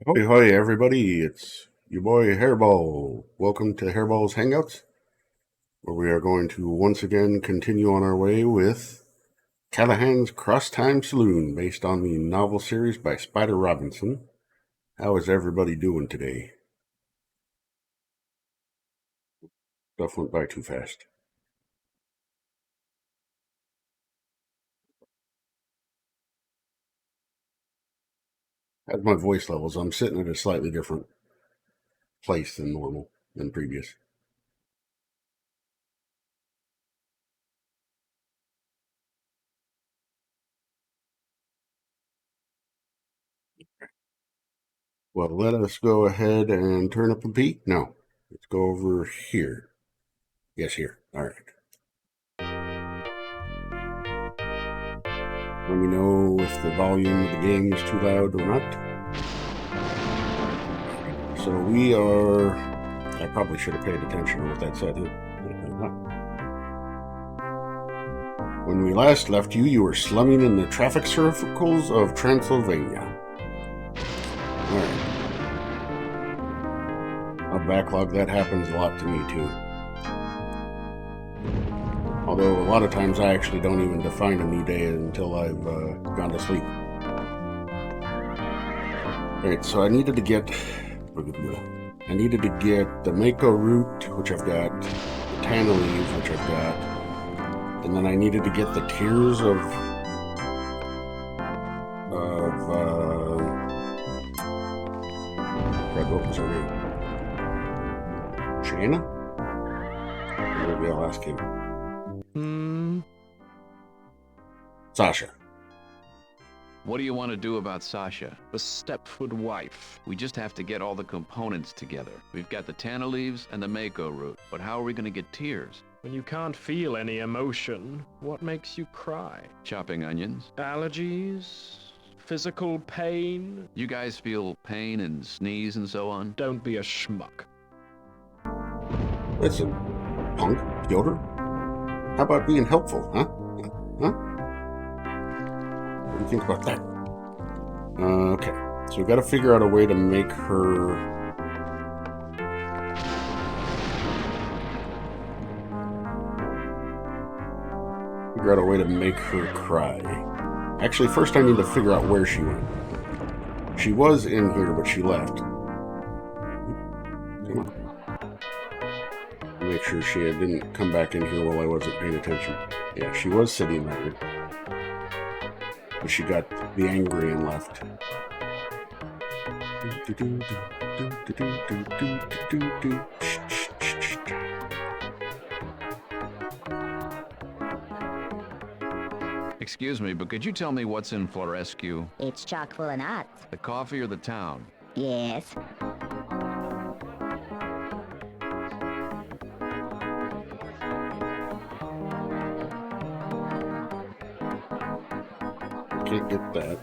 Hoy hoy everybody, it's your boy HerrBawl. Welcome to HerrBall's Hangouts, where we are going to once again continue on our way with Callahan's Crosstime Saloon, based on the novel series by Spider Robinson. How is everybody doing today? Stuff went by too fast. As my voice levels, I'm sitting at a slightly different place than normal, than previous. Well, let us go ahead and turn up a beat. No, let's go over here. Yes, here. All right. Let me know if the volume of the game is too loud or not. So we are... I probably should have paid attention to what that said. When we last left you, you were slumming in the traffic circles of Transylvania. Alright. A backlog, that happens a lot to me too. Although a lot of times I actually don't even define a new day until I've gone to sleep. Alright, so I needed to get the Mako root, which I've got, the Tana leaves, which I've got, and then I needed to get the tears of what was her name? Shanna? Maybe I'll ask him. Sasha. What do you want to do about Sasha? The Stepford wife. We just have to get all the components together. We've got the Tana leaves and the Mako root, but how are we going to get tears? When you can't feel any emotion, what makes you cry? Chopping onions? Allergies? Physical pain? You guys feel pain and sneeze and so on? Don't be a schmuck. Listen, punk, Pyotr. How about being helpful, huh? Huh? What do you think about that? Okay, so we got to figure out a way to make her... cry. Actually, first I need to figure out where she went. She was in here, but she left. Come on. Make sure she didn't come back in here while I wasn't paying attention. Yeah, she was sitting there. But she got the angry and left. Excuse me, but could you tell me what's in Florescu? It's chock full of nuts. The coffee or the town? Yes. Can't get that.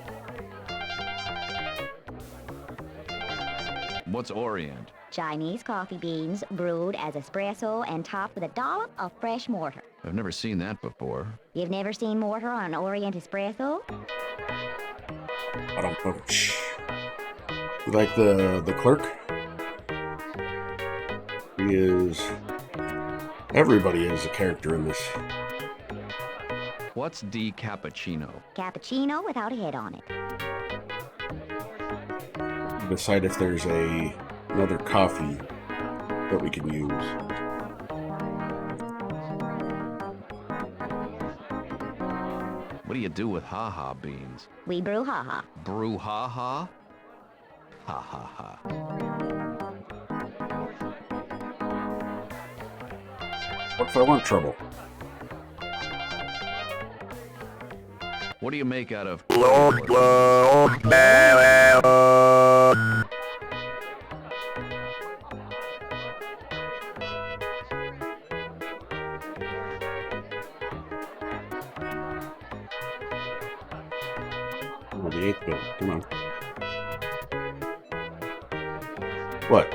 What's Orient? Chinese coffee beans brewed as espresso and topped with a dollop of fresh mortar. I've never seen that before. You've never seen mortar on an Orient espresso? Like the clerk? He is... Everybody is a character in this. What's decappuccino? Cappuccino without a head on it. Decide if there's another coffee that we can use. What do you do with ha-ha beans? We brew ha-ha. Brew ha-ha? Ha-ha-ha. What if I want trouble? What do you make out of... Oh, the 8-bit. Come on. What?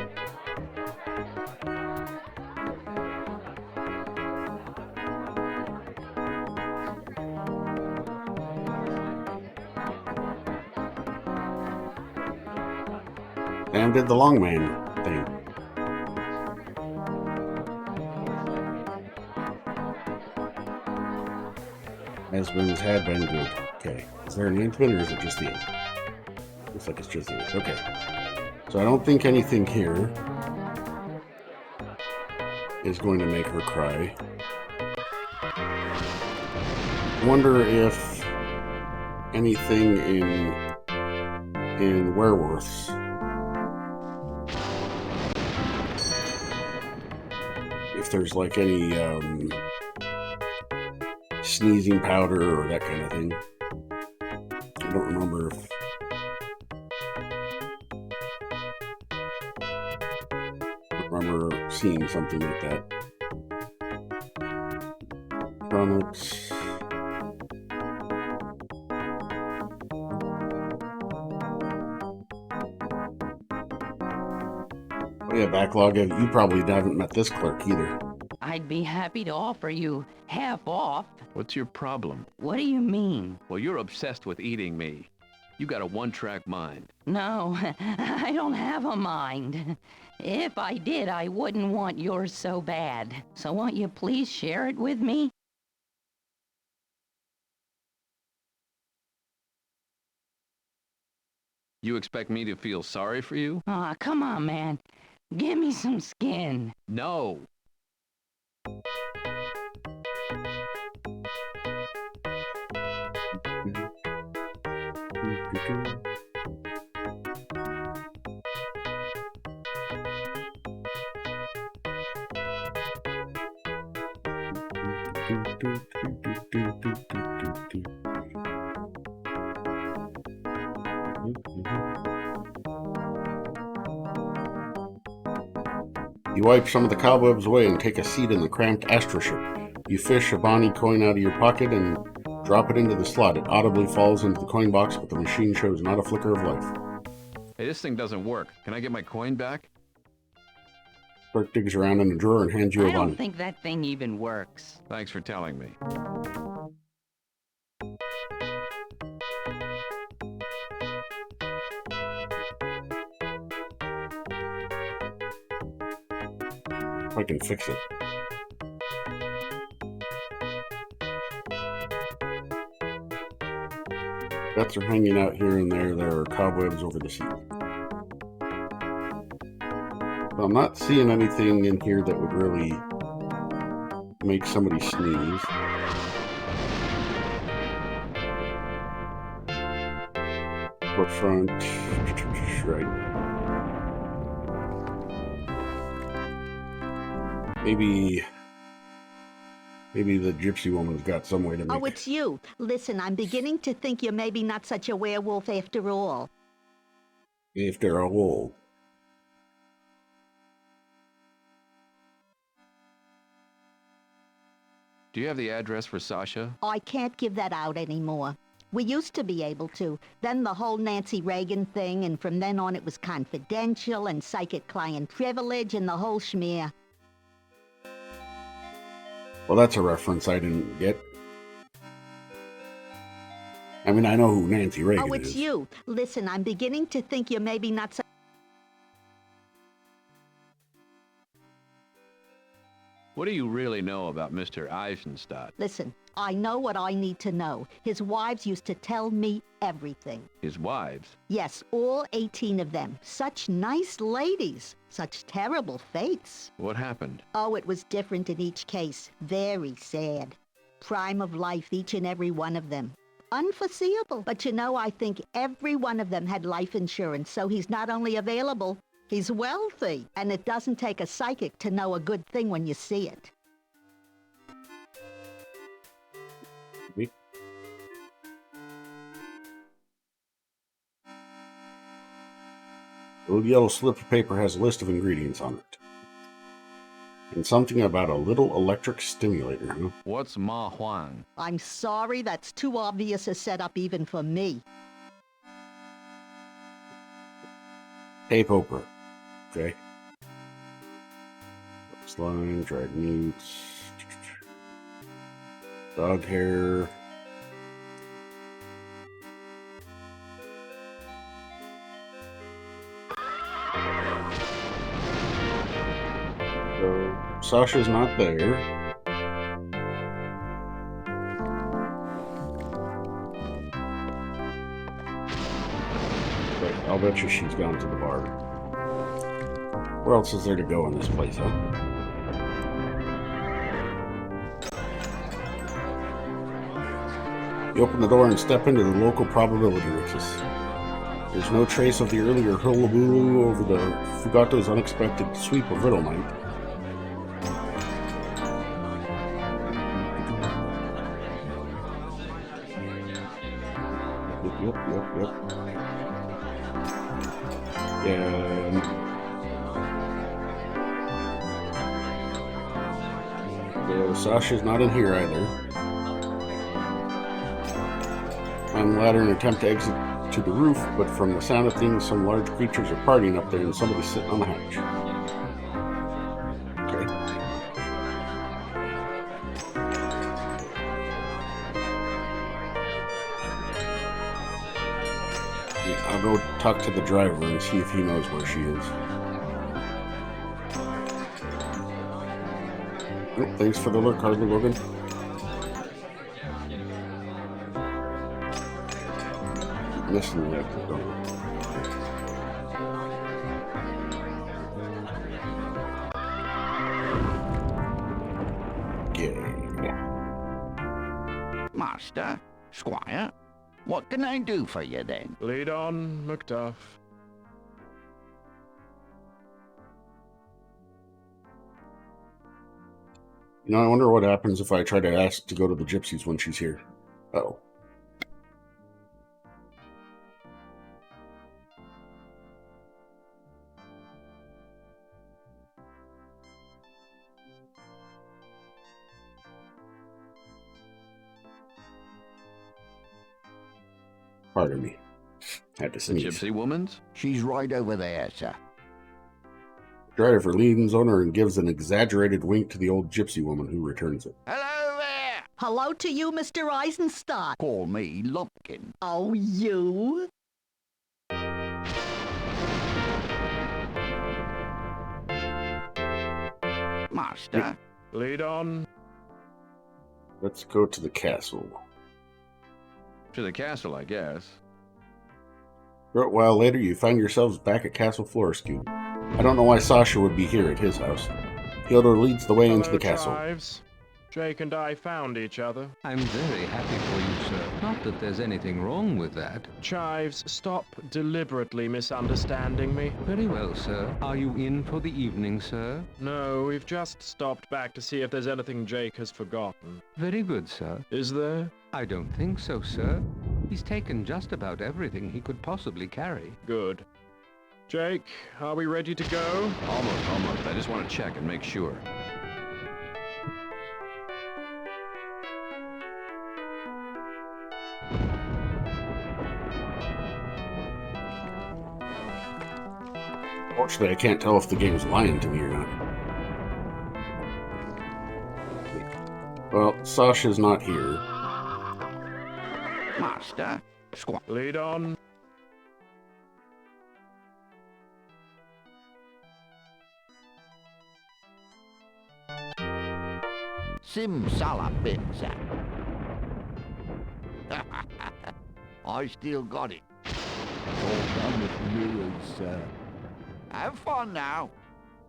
Sam did the long man thing. Has been, had been good. Okay. Is there an end or is it just the end? Looks like it's just the end. Okay. So I don't think anything here is going to make her cry. I wonder if anything in werewolves, if there's like any sneezing powder or that kind of thing. I don't remember if seeing something like that. Products. Oh yeah, backlog. You probably haven't met this clerk either. I'd be happy to offer you half off. What's your problem? What do you mean? Well, you're obsessed with eating me. You got a one-track mind. No, I don't have a mind. If I did, I wouldn't want yours so bad. So won't you please share it with me? You expect me to feel sorry for you? Aw, come on, man. Give me some skin. No. You wipe some of the cobwebs away and take a seat in the cramped astroship. You fish a Bonnie coin out of your pocket and drop it into the slot. It audibly falls into the coin box, but the machine shows not a flicker of life. Hey, this thing doesn't work. Can I get my coin back? Clerk digs around in a drawer and hands you a I Bonnie. don't think that thing even works. Thanks for telling me. I can fix it. Guts are hanging out here and there. There are cobwebs over the seat. But I'm not seeing anything in here that would really make somebody sneeze. Port front, right. Maybe the gypsy woman's got some way to make... Oh, it's you. Listen, I'm beginning to think you're maybe not such a werewolf after all. After all. Do you have the address for Sasha? I can't give that out anymore. We used to be able to. Then the whole Nancy Reagan thing, and from then on it was confidential and psychic client privilege and the whole schmear. Well, that's a reference I didn't get. I mean, I know who Nancy Reagan is. Oh, it's you. Listen, I'm beginning to think you're maybe not so... What do you really know about Mr. Eisenstadt? Listen, I know what I need to know. His wives used to tell me everything. His wives? Yes, all 18 of them. Such nice ladies. Such terrible fates. What happened? Oh, it was different in each case. Very sad. Prime of life, each and every one of them. Unforeseeable. But you know, I think every one of them had life insurance, so he's not only available, he's wealthy. And it doesn't take a psychic to know a good thing when you see it. The little yellow slip of paper has a list of ingredients on it. And something about a little electric stimulator, huh? What's Ma Huang? I'm sorry, that's too obvious a setup even for me. Tape Oprah. Okay. Slime, dried meats, dog hair. So Sasha's not there. But I'll bet you she's gone to the bar. Where else is there to go in this place, huh? You open the door and step into the local probability riches. There's no trace of the earlier hullabaloo over the Fugato's unexpected sweep of Riddle Night. Yep. And Sasha's not in here either. Climb the ladder and attempt to exit to the roof, but from the sound of things, some large creatures are partying up there and somebody's sitting on the hatch. Okay. Yeah, I'll go talk to the driver and see if he knows where she is. Oh, thanks for the look, Harley Logan. Missing the exit door. Yeah. Master, Squire, what can I do for you then? Lead on, Macduff. You know, I wonder what happens if I try to ask to go to the gypsies when she's here. Uh-oh. Pardon me. Had to The sneeze. gypsy woman's? She's right over there, sir. Driver leans on her and gives an exaggerated wink to the old gypsy woman who returns it. Hello there! Hello to you, Mr. Eisenstadt. Call me Lumpkin. Oh, you? Master, Lead on. Let's go to the castle. To the castle, I guess. A short while later, you find yourselves back at Castle Florescue. I don't know why Sasha would be here at his house. Pyotr leads the way into the castle. Chives. Jake and I found each other. I'm very happy for you, sir. Not that there's anything wrong with that. Chives, stop deliberately misunderstanding me. Very well, sir. Are you in for the evening, sir? No, we've just stopped back to see if there's anything Jake has forgotten. Very good, sir. Is there? I don't think so, sir. He's taken just about everything he could possibly carry. Good. Jake, are we ready to go? Almost. I just want to check and make sure. Fortunately, I can't tell if the game's lying to me or not. Well, Sasha's not here. Master, Squire. Lead on. Simsalabim, I still got it. All done with you, sir. Have fun now.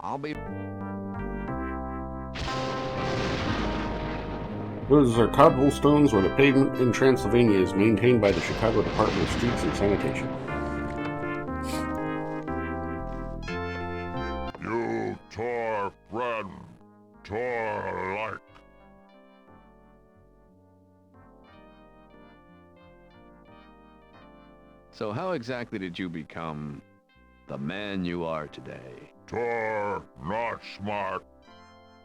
I'll be... Those are cobblestones where the pavement in Transylvania is maintained by the Chicago Department of Streets and Sanitation. You tore friend, tore like. So how exactly did you become the man you are today? Tor not smart.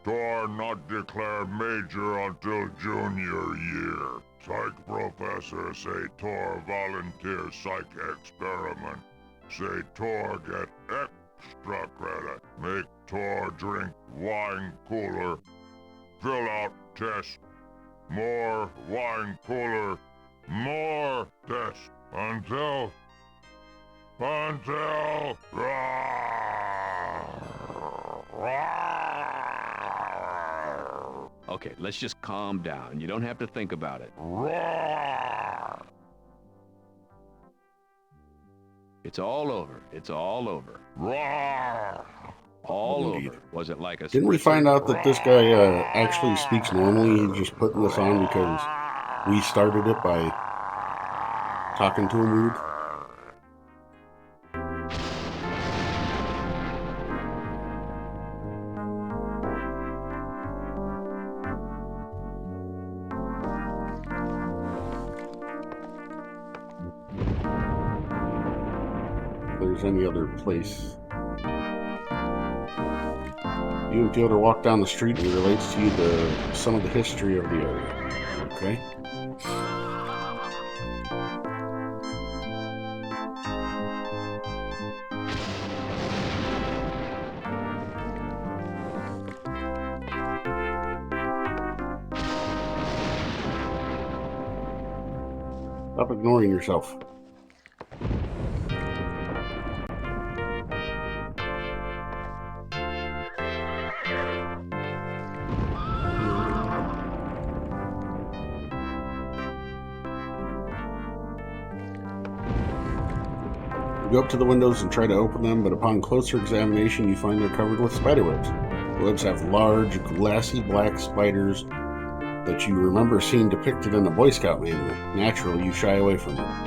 Tor not declared major until junior year. Psych professor say Tor volunteer psych experiment. Say Tor get extra credit. Make Tor drink wine cooler. Fill out test. More wine cooler. More test. Until... Rah! Okay, let's just calm down. You don't have to think about it. Roar! It's all over. It's all over. Roar! All Indeed. over. Was it like a Didn't we spritzer? find out that this guy actually speaks normally? He's just putting this on because we started it by talking to him weird? If there's any other place. You and Pyotr walk down the street and he relates to you some of the history of the area. Okay? Stop ignoring yourself. You go up to the windows and try to open them, but upon closer examination you find they're covered with spiderwebs. The webs have large, glassy black spiders that you remember seeing depicted in a Boy Scout manual. Naturally, you shy away from them.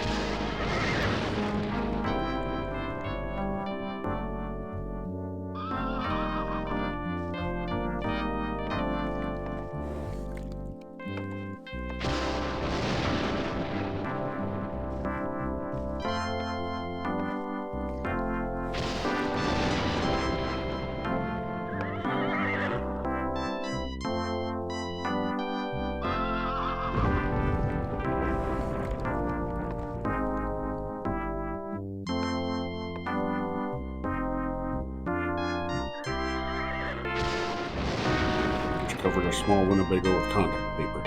Covered a small Winnebago with contact paper.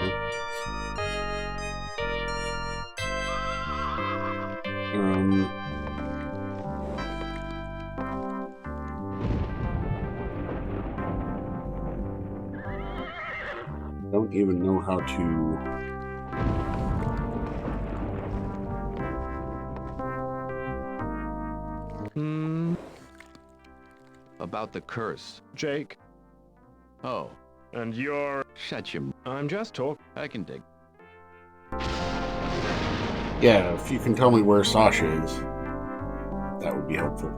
Don't even know how to. About the curse. Jake, Oh, and you're... shut your... I'm just talking. I can dig. Yeah, if you can tell me where Sasha is, that would be helpful.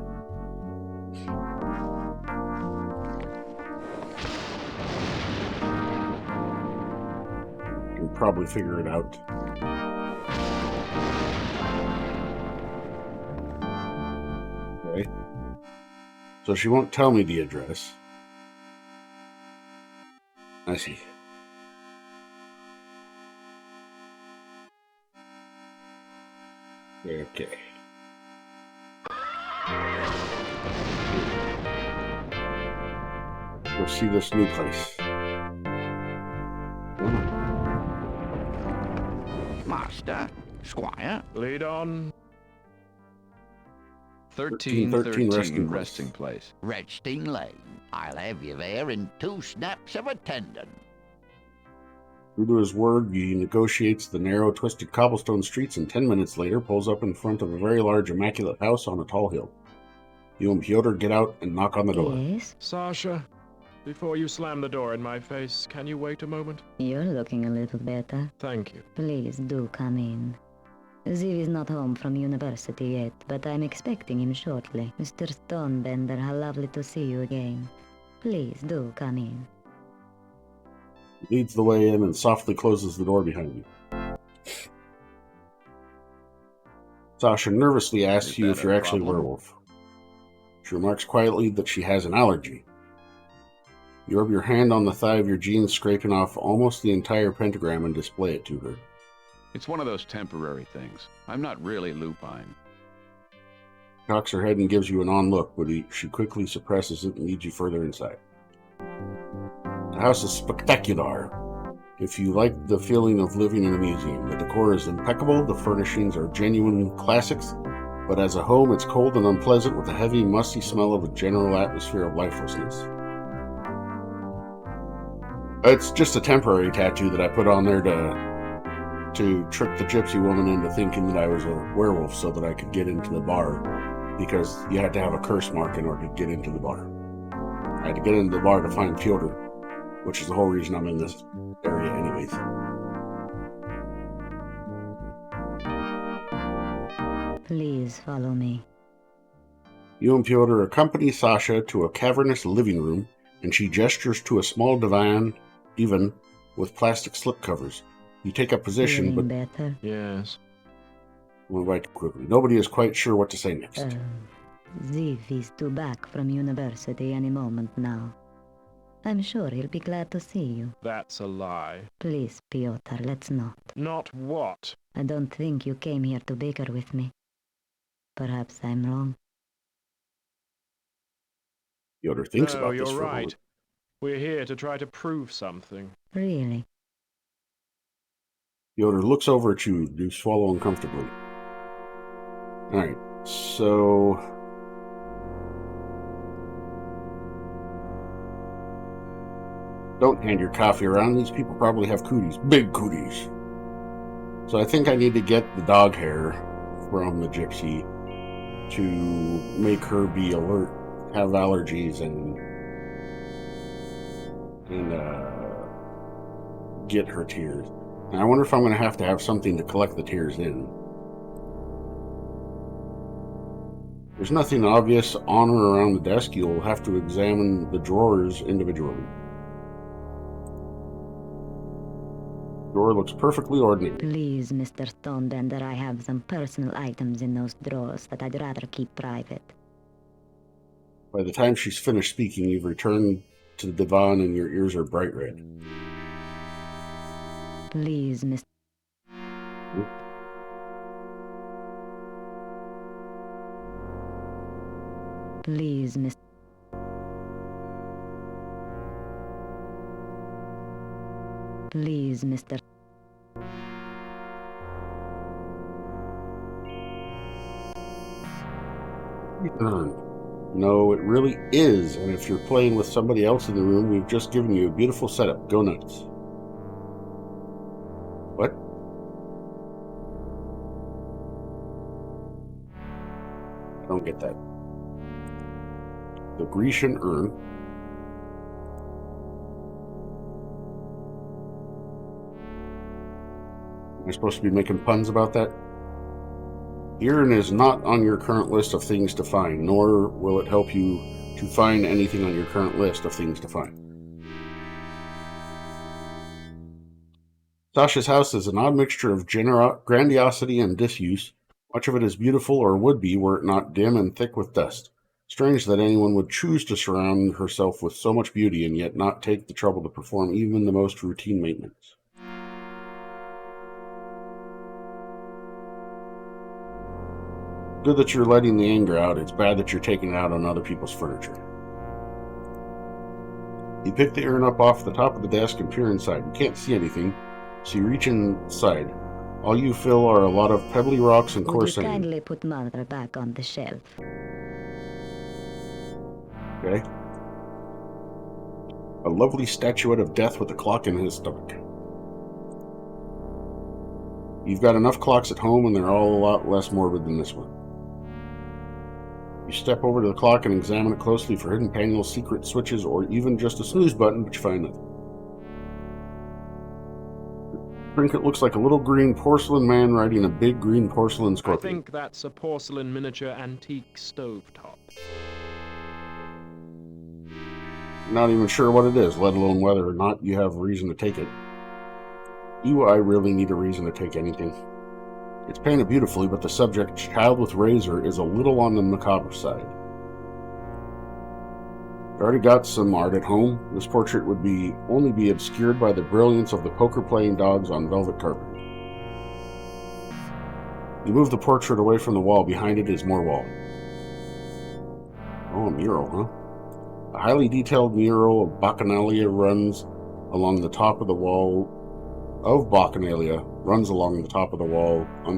You can probably figure it out. Okay. So she won't tell me the address. I see. Okay. Go see this new place. Master, Squire, Lead on. 1313 resting place. Redstein Lane. I'll have you there in 2 snaps of a tendon. True to his word, he negotiates the narrow, twisted cobblestone streets and 10 minutes later pulls up in front of a very large, immaculate house on a tall hill. You and Pyotr get out and knock on the door. Yes? Sasha, before you slam the door in my face, can you wait a moment? You're looking a little better. Thank you. Please do come in. Ziv is not home from university yet, but I'm expecting him shortly. Mr. Stonebender, how lovely to see you again. Please do come in. He leads the way in and softly closes the door behind you. Sasha nervously asks Is you that if you're a actually a problem? werewolf. She remarks quietly that she has an allergy. You rub your hand on the thigh of your jeans, scraping off almost the entire pentagram and display it to her. It's one of those temporary things. I'm not really lupine. She cocks her head and gives you an on look, but she quickly suppresses it and leads you further inside. The house is spectacular. If you like the feeling of living in a museum, the decor is impeccable, the furnishings are genuine classics, but as a home it's cold and unpleasant with a heavy, musty smell of a general atmosphere of lifelessness. It's just a temporary tattoo that I put on there to trick the gypsy woman into thinking that I was a werewolf so that I could get into the bar, because you had to have a curse mark in order to get into the bar. I had to get into the bar to find Pyotr, which is the whole reason I'm in this area anyways. Please follow me. You and Pyotr accompany Sasha to a cavernous living room, and she gestures to a small divan with plastic slipcovers. You take up position, Feeling but better? Yes. we'll write quickly. Nobody is quite sure what to say next. Ziv is due back from university any moment now. I'm sure he'll be glad to see you. That's a lie. Please, Pyotr, let's not. Not what? I don't think you came here to bicker with me. Perhaps I'm wrong. Pyotr thinks No, about this you're for a right. moment. We're here to try to prove something. Really? Pyotr looks over at you. You swallow uncomfortably. Alright, so... don't hand your coffee around. These people probably have cooties. Big cooties. So I think I need to get the dog hair from the gypsy to make her be alert, have allergies, and get her tears. And I wonder if I'm going to have something to collect the tears in. There's nothing obvious on or around the desk. You'll have to examine the drawers individually. The drawer looks perfectly ordinary. Please, Mr. Stonebender, I have some personal items in those drawers that I'd rather keep private. By the time she's finished speaking, you've returned to the divan and your ears are bright red. Please, Mr. Please, Mr. Please, Mr. No, it really is, and if you're playing with somebody else in the room, we've just given you a beautiful setup. Go nuts. What? I don't get that. The Grecian urn. Am I supposed to be making puns about that? The urn is not on your current list of things to find, nor will it help you to find anything on your current list of things to find. Sasha's house is an odd mixture of grandiosity and disuse. Much of it is beautiful, or would be, were it not dim and thick with dust. Strange that anyone would choose to surround herself with so much beauty and yet not take the trouble to perform even the most routine maintenance. Good that you're letting the anger out. It's bad that you're taking it out on other people's furniture. You pick the urn up off the top of the desk and peer inside. You can't see anything, so you reach inside. All you feel are a lot of pebbly rocks and coarse Would you sand. kindly put Mother back on the shelf? Okay. A lovely statuette of death with a clock in his stomach. You've got enough clocks at home, and they're all a lot less morbid than this one. You step over to the clock and examine it closely for hidden panels, secret switches, or even just a snooze button, but you find nothing. The trinket looks like a little green porcelain man riding a big green porcelain I scorpion. think that's a porcelain miniature antique stovetop. Not even sure what it is, let alone whether or not you have a reason to take it. Do I really need a reason to take anything? It's painted beautifully, but the subject, child with razor, is a little on the macabre side. You've already got some art at home. This portrait would only be obscured by the brilliance of the poker-playing dogs on velvet carpet. You move the portrait away from the wall. Behind it is more wall. Oh, a mural, huh? A highly detailed mural of Bacchanalia runs along the top of the wall under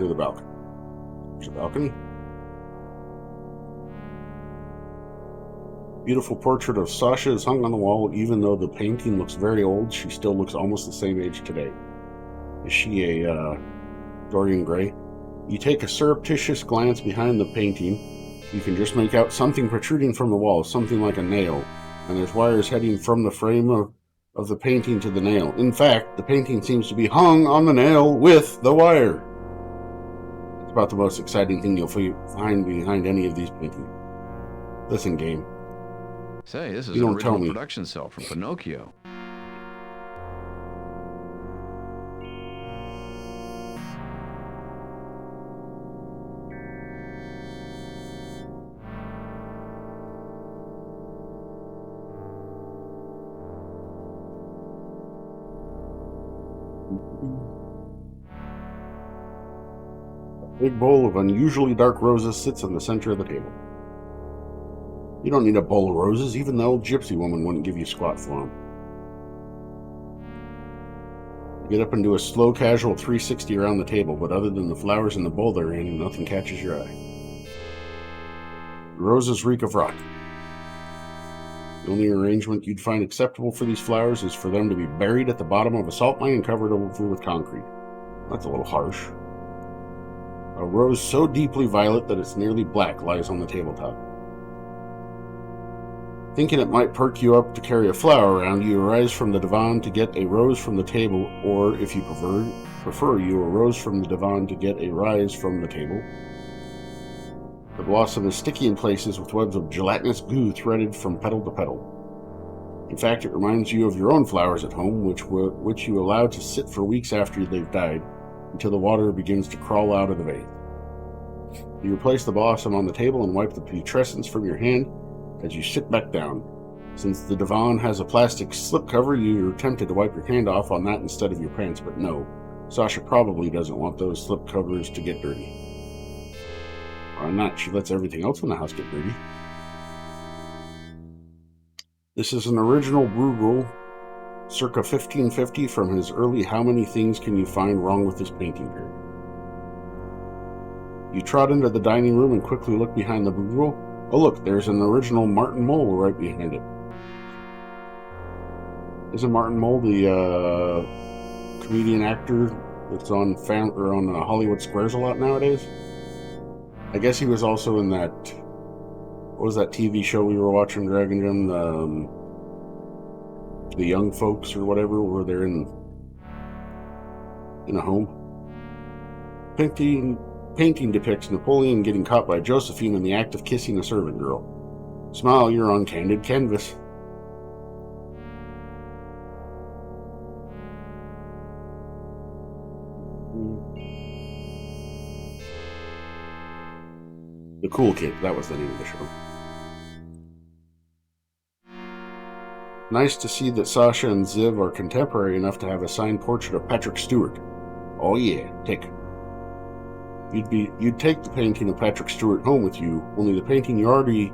the balcony. There's a balcony? Beautiful portrait of Sasha is hung on the wall. Even though the painting looks very old, she still looks almost the same age today. Is she a Dorian Gray? You take a surreptitious glance behind the painting. You can just make out something protruding from the wall, something like a nail, and there's wires heading from the frame of the painting to the nail. In fact, the painting seems to be hung on the nail with the wire. It's about the most exciting thing you'll find behind any of these paintings. Listen, game. Say, this is You an don't tell original me. production cell from Pinocchio. A big bowl of unusually dark roses sits in the center of the table. You don't need a bowl of roses. Even the old gypsy woman wouldn't give you squat for them. You get up and do a slow, casual 360 around the table, but other than the flowers and the bowl they're in, nothing catches your eye. The roses reek of rot. The only arrangement you'd find acceptable for these flowers is for them to be buried at the bottom of a salt mine and covered over with concrete. That's a little harsh. A rose so deeply violet that it's nearly black lies on the tabletop. Thinking it might perk you up to carry a flower around, you arise from the divan to get a rose from the table, or if you prefer you arise from the divan to get a rise from the table. The blossom is sticky in places with webs of gelatinous goo threaded from petal to petal. In fact, it reminds you of your own flowers at home, which you allow to sit for weeks after they've died, until the water begins to crawl out of the vase. You replace the blossom on the table and wipe the putrescence from your hand as you sit back down. Since the divan has a plastic slipcover, you're tempted to wipe your hand off on that instead of your pants, but no. Sasha probably doesn't want those slipcovers to get dirty. Why not? She lets everything else in the house get dirty. This is an original Bruegel, circa 1550, from his early How Many Things Can You Find Wrong with This Painting period. You trot into the dining room and quickly look behind the Bruegel. Oh look, there's an original Martin Mull right behind it. Isn't Martin Mull the comedian actor that's on Hollywood Squares a lot nowadays? I guess he was also in that, what was that TV show we were watching, Dragon Gym, the Young Folks or whatever, where they're in a home. Painting depicts Napoleon getting caught by Josephine in the act of kissing a servant girl. Smile, you're on candid canvas. The Cool Kid, that was the name of the show. Nice to see that Sasha and Ziv are contemporary enough to have a signed portrait of Patrick Stewart. Oh yeah, take it. You'd take the painting of Patrick Stewart home with you, only the painting you already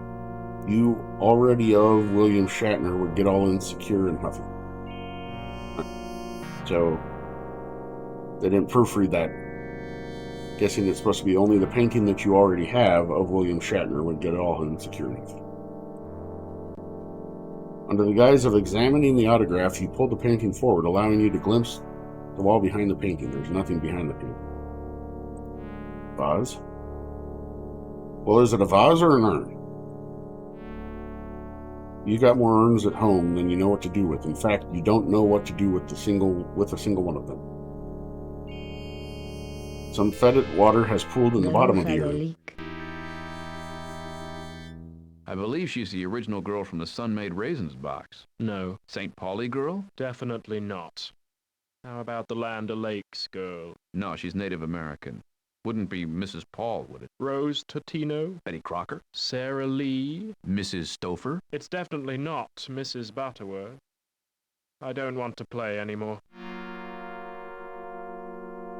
of William Shatner would get all insecure and huffy. So they didn't proofread that. Guessing it's supposed to be only the painting that you already have of William Shatner would get all insecure and huffy. Under the guise of examining the autograph, you pull the painting forward, allowing you to glimpse the wall behind the painting. There's nothing behind the painting. Vase? Well, is it a vase or an urn? You got more urns at home than you know what to do with. In fact, you don't know what to do with a single one of them. Some fetid water has pooled in the bottom of the urn. I believe she's the original girl from the Sun-Made Raisins box. No, St. Pauli girl? definitely not. How about the Land O'Lakes girl? No, she's Native American. Wouldn't be Mrs. Paul, would it? Rose Totino? Betty Crocker? Sarah Lee? Mrs. Stouffer? It's definitely not Mrs. Butterworth. I don't want to play anymore.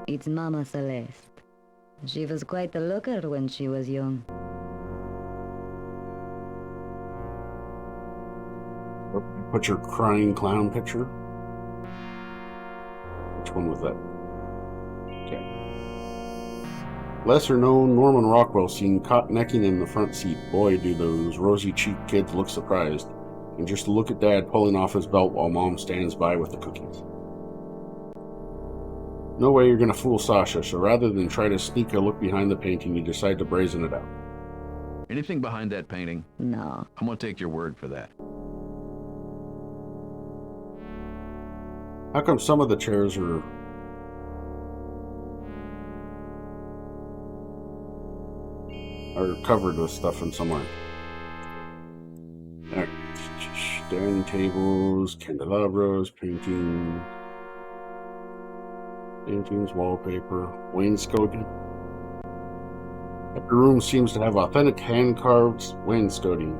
It's Mama Celeste. She was quite a looker when she was young. Put your crying clown picture. Which one was that? Okay. lesser-known Norman Rockwell seen caught necking in the front seat. Boy, do those rosy-cheeked kids look surprised. And just to look at Dad pulling off his belt while Mom stands by with the cookies. No way you're going to fool Sasha, so rather than try to sneak a look behind the painting, you decide to brazen it out. Anything behind that painting? No. I'm gonna take your word for that. How come some of the chairs are covered with stuff and some aren't? Dining tables, candelabras, paintings, wallpaper, wainscoting. Every room seems to have authentic hand-carved wainscoting.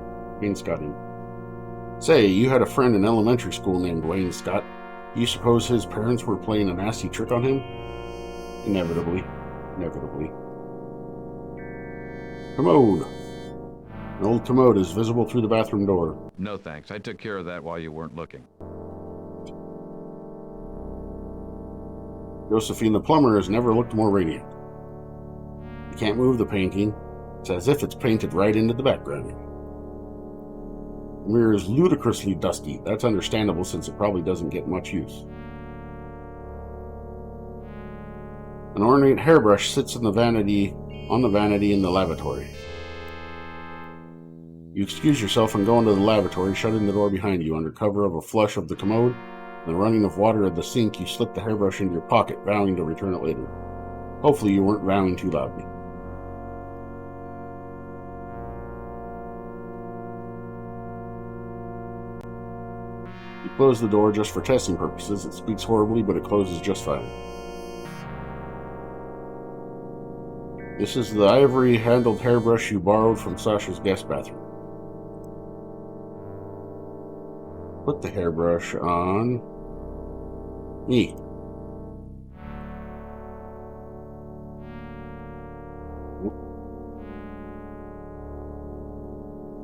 Say, you had a friend in elementary school named Wayne Scott. Do you suppose his parents were playing a nasty trick on him? Inevitably. Commode. An old commode is visible through the bathroom door. No thanks. I took care of that while you weren't looking. Josephine the plumber has never looked more radiant. You can't move the painting. It's as if it's painted right into the background. The mirror is ludicrously dusty. That's understandable since it probably doesn't get much use. An ornate hairbrush sits on the vanity in the lavatory. You excuse yourself and go into the lavatory, shutting the door behind you. Under cover of a flush of the commode and the running of water at the sink, you slip the hairbrush into your pocket, vowing to return it later. Hopefully you weren't vowing too loudly. You close the door just for testing purposes. It squeaks horribly, but it closes just fine. This is the ivory-handled hairbrush you borrowed from Sasha's guest bathroom. Put the hairbrush on me.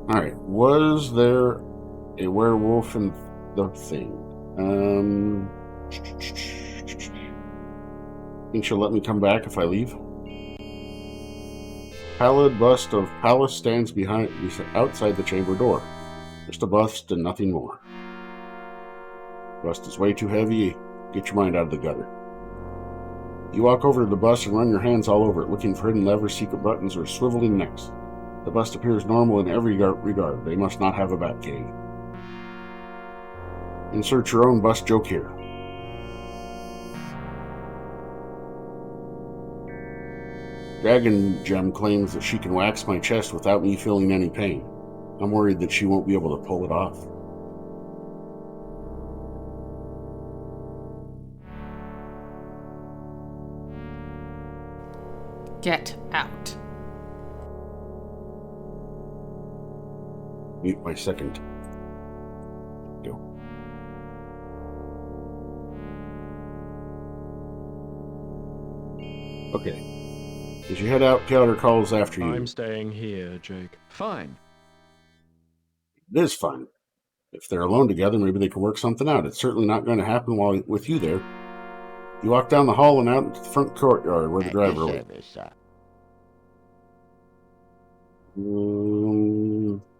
Alright, was there a werewolf in the thing? Think she'll let me come back if I leave? Pallid bust of Pallas stands outside the chamber door. Just a bust and nothing more. Bust is way too heavy. Get your mind out of the gutter. You walk over to the bust and run your hands all over it, looking for hidden levers, secret buttons, or swiveling necks. The bust appears normal in every regard. They must not have a bat cave. Insert your own bust joke here. Dragon Gem claims that she can wax my chest without me feeling any pain. I'm worried that she won't be able to pull it off. Get out. Mute my second. Go. Okay. As you head out, Pyotr calls after you. I'm staying here, Jake. Fine. It is fine. If they're alone together, maybe they can work something out. It's certainly not going to happen while with you there. You walk down the hall and out into the front courtyard where the driver waits.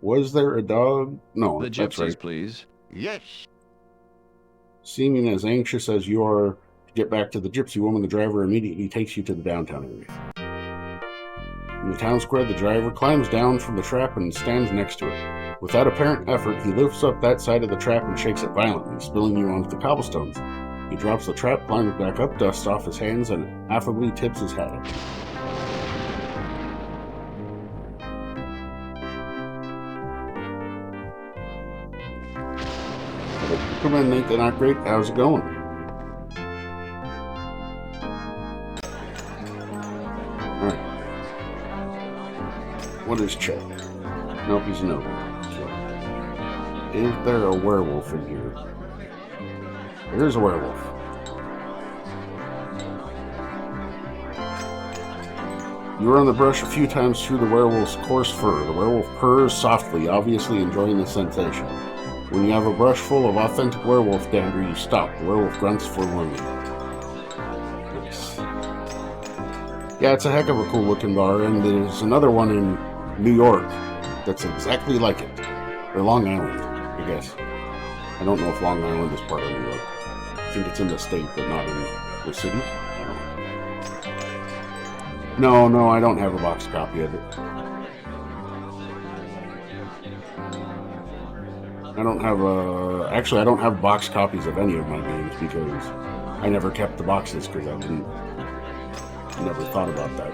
Was there a dog? No, The that's gypsies, right. please. Yes. Seeming as anxious as you are to get back to the gypsy woman, the driver immediately takes you to the downtown area. In the town square, the driver climbs down from the trap and stands next to it. Without apparent effort, he lifts up that side of the trap and shakes it violently, spilling you onto the cobblestones. He drops the trap, climbs back up, dusts off his hands, and affably tips his hat at you. Come in, Nate. They're not great. How's it going? Alright. What is Chet? Nope, he's no. Is there a werewolf in here? There is a werewolf. You run the brush a few times through the werewolf's coarse fur. The werewolf purrs softly, obviously enjoying the sensation. When you have a brush full of authentic werewolf dander, you stop. The werewolf grunts forlornly. Nice. Yeah, it's a heck of a cool looking bar, and there's another one in New York that's exactly like it. Or Long Island, I guess. I don't know if Long Island is part of New York. I think it's in the state, but not in the city. I don't know. No, I don't have a box copy of it. I don't have actually, I don't have box copies of any of my games because I never kept the boxes because I never thought about that.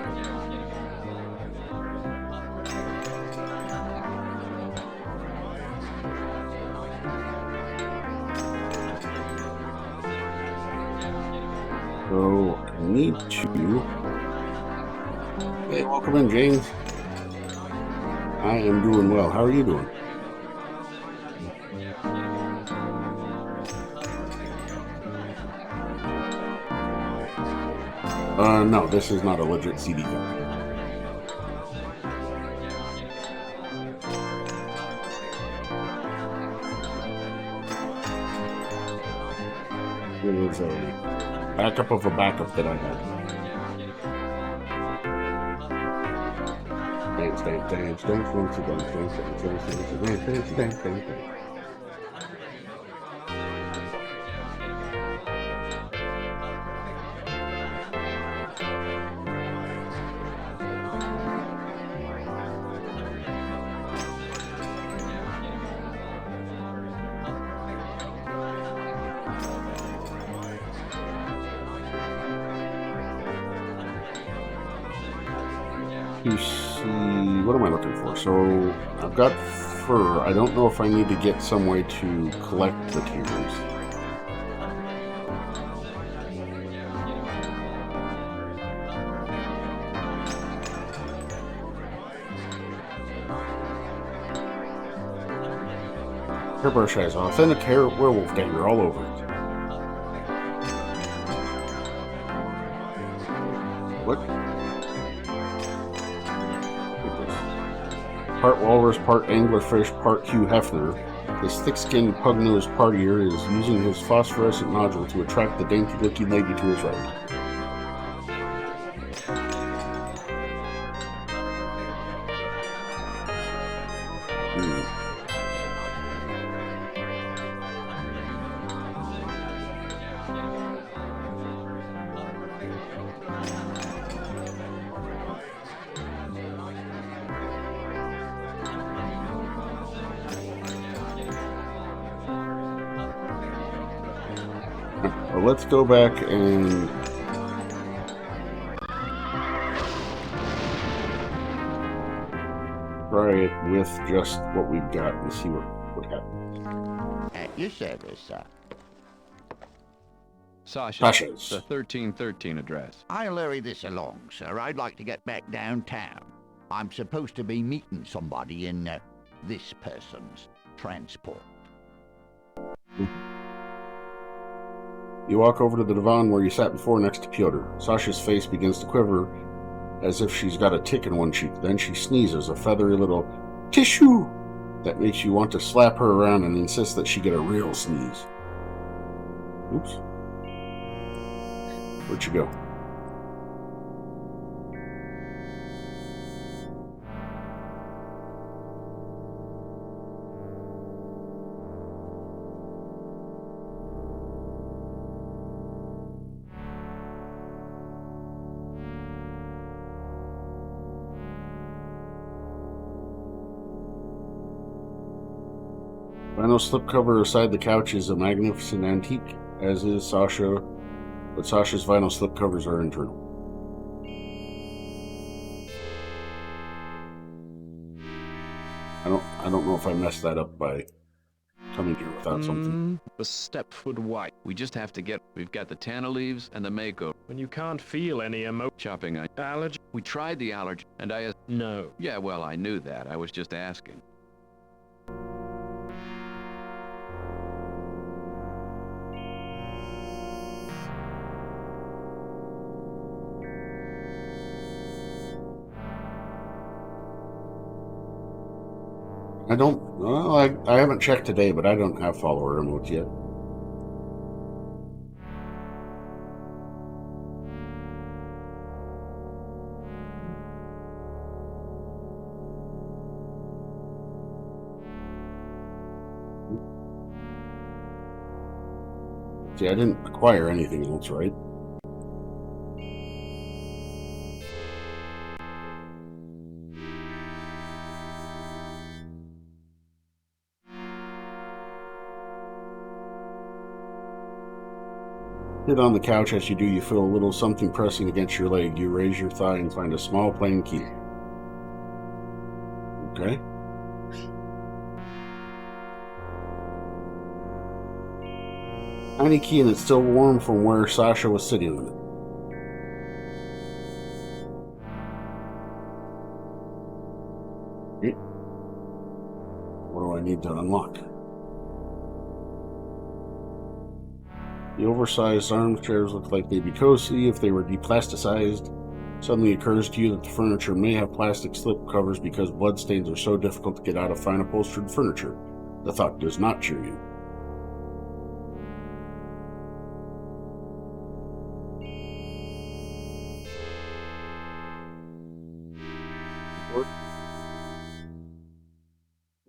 So I need to. Hey, welcome in, James. I am doing well. How are you doing? No, this is not a legit CD copy. It was a backup of a backup that I had. Dance, dance, dance, dance, dance, dance, dance, dance, dance, dance, dance, dance, dance. You see, what am I looking for? So I've got fur. I don't know if I need to get some way to collect the tears. Hairbrush has authentic hair werewolf dander all over it. What? Part walrus, part anglerfish, part Hugh Hefner, this thick-skinned, pug-nosed partier is using his phosphorescent nodule to attract the dainty-looking lady to his right. Well, let's go back and try it with just what we've got and see what happens. At your service, sir. Sasha's. The 1313 address. I'll hurry this along, sir. I'd like to get back downtown. I'm supposed to be meeting somebody in this person's transport. You walk over to the divan where you sat before next to Pyotr. Sasha's face begins to quiver as if she's got a tick in one cheek. Then she sneezes, a feathery little tissue that makes you want to slap her around and insist that she get a real sneeze. Oops. Where'd you go? Vinyl slipcover aside the couch is a magnificent antique, as is Sasha, but Sasha's vinyl slipcovers are internal. I don't know if I messed that up by coming here without something. The Stepford White. We've got the tanner leaves and the mako. When you can't feel any Chopping allergy? We tried the allergy, and No. Yeah, well, I knew that. I was just asking. I haven't checked today, but I don't have follower emotes yet. See, I didn't acquire anything else, right? Sit on the couch. As you do, you feel a little something pressing against your leg. You raise your thigh and find a small plain key. Okay. Tiny key, and it's still warm from where Sasha was sitting on it. Okay. What do I need to unlock? The oversized armchairs look like they'd be cozy if they were deplasticized. Suddenly occurs to you that the furniture may have plastic slip covers because bloodstains are so difficult to get out of fine upholstered furniture. The thought does not cheer you.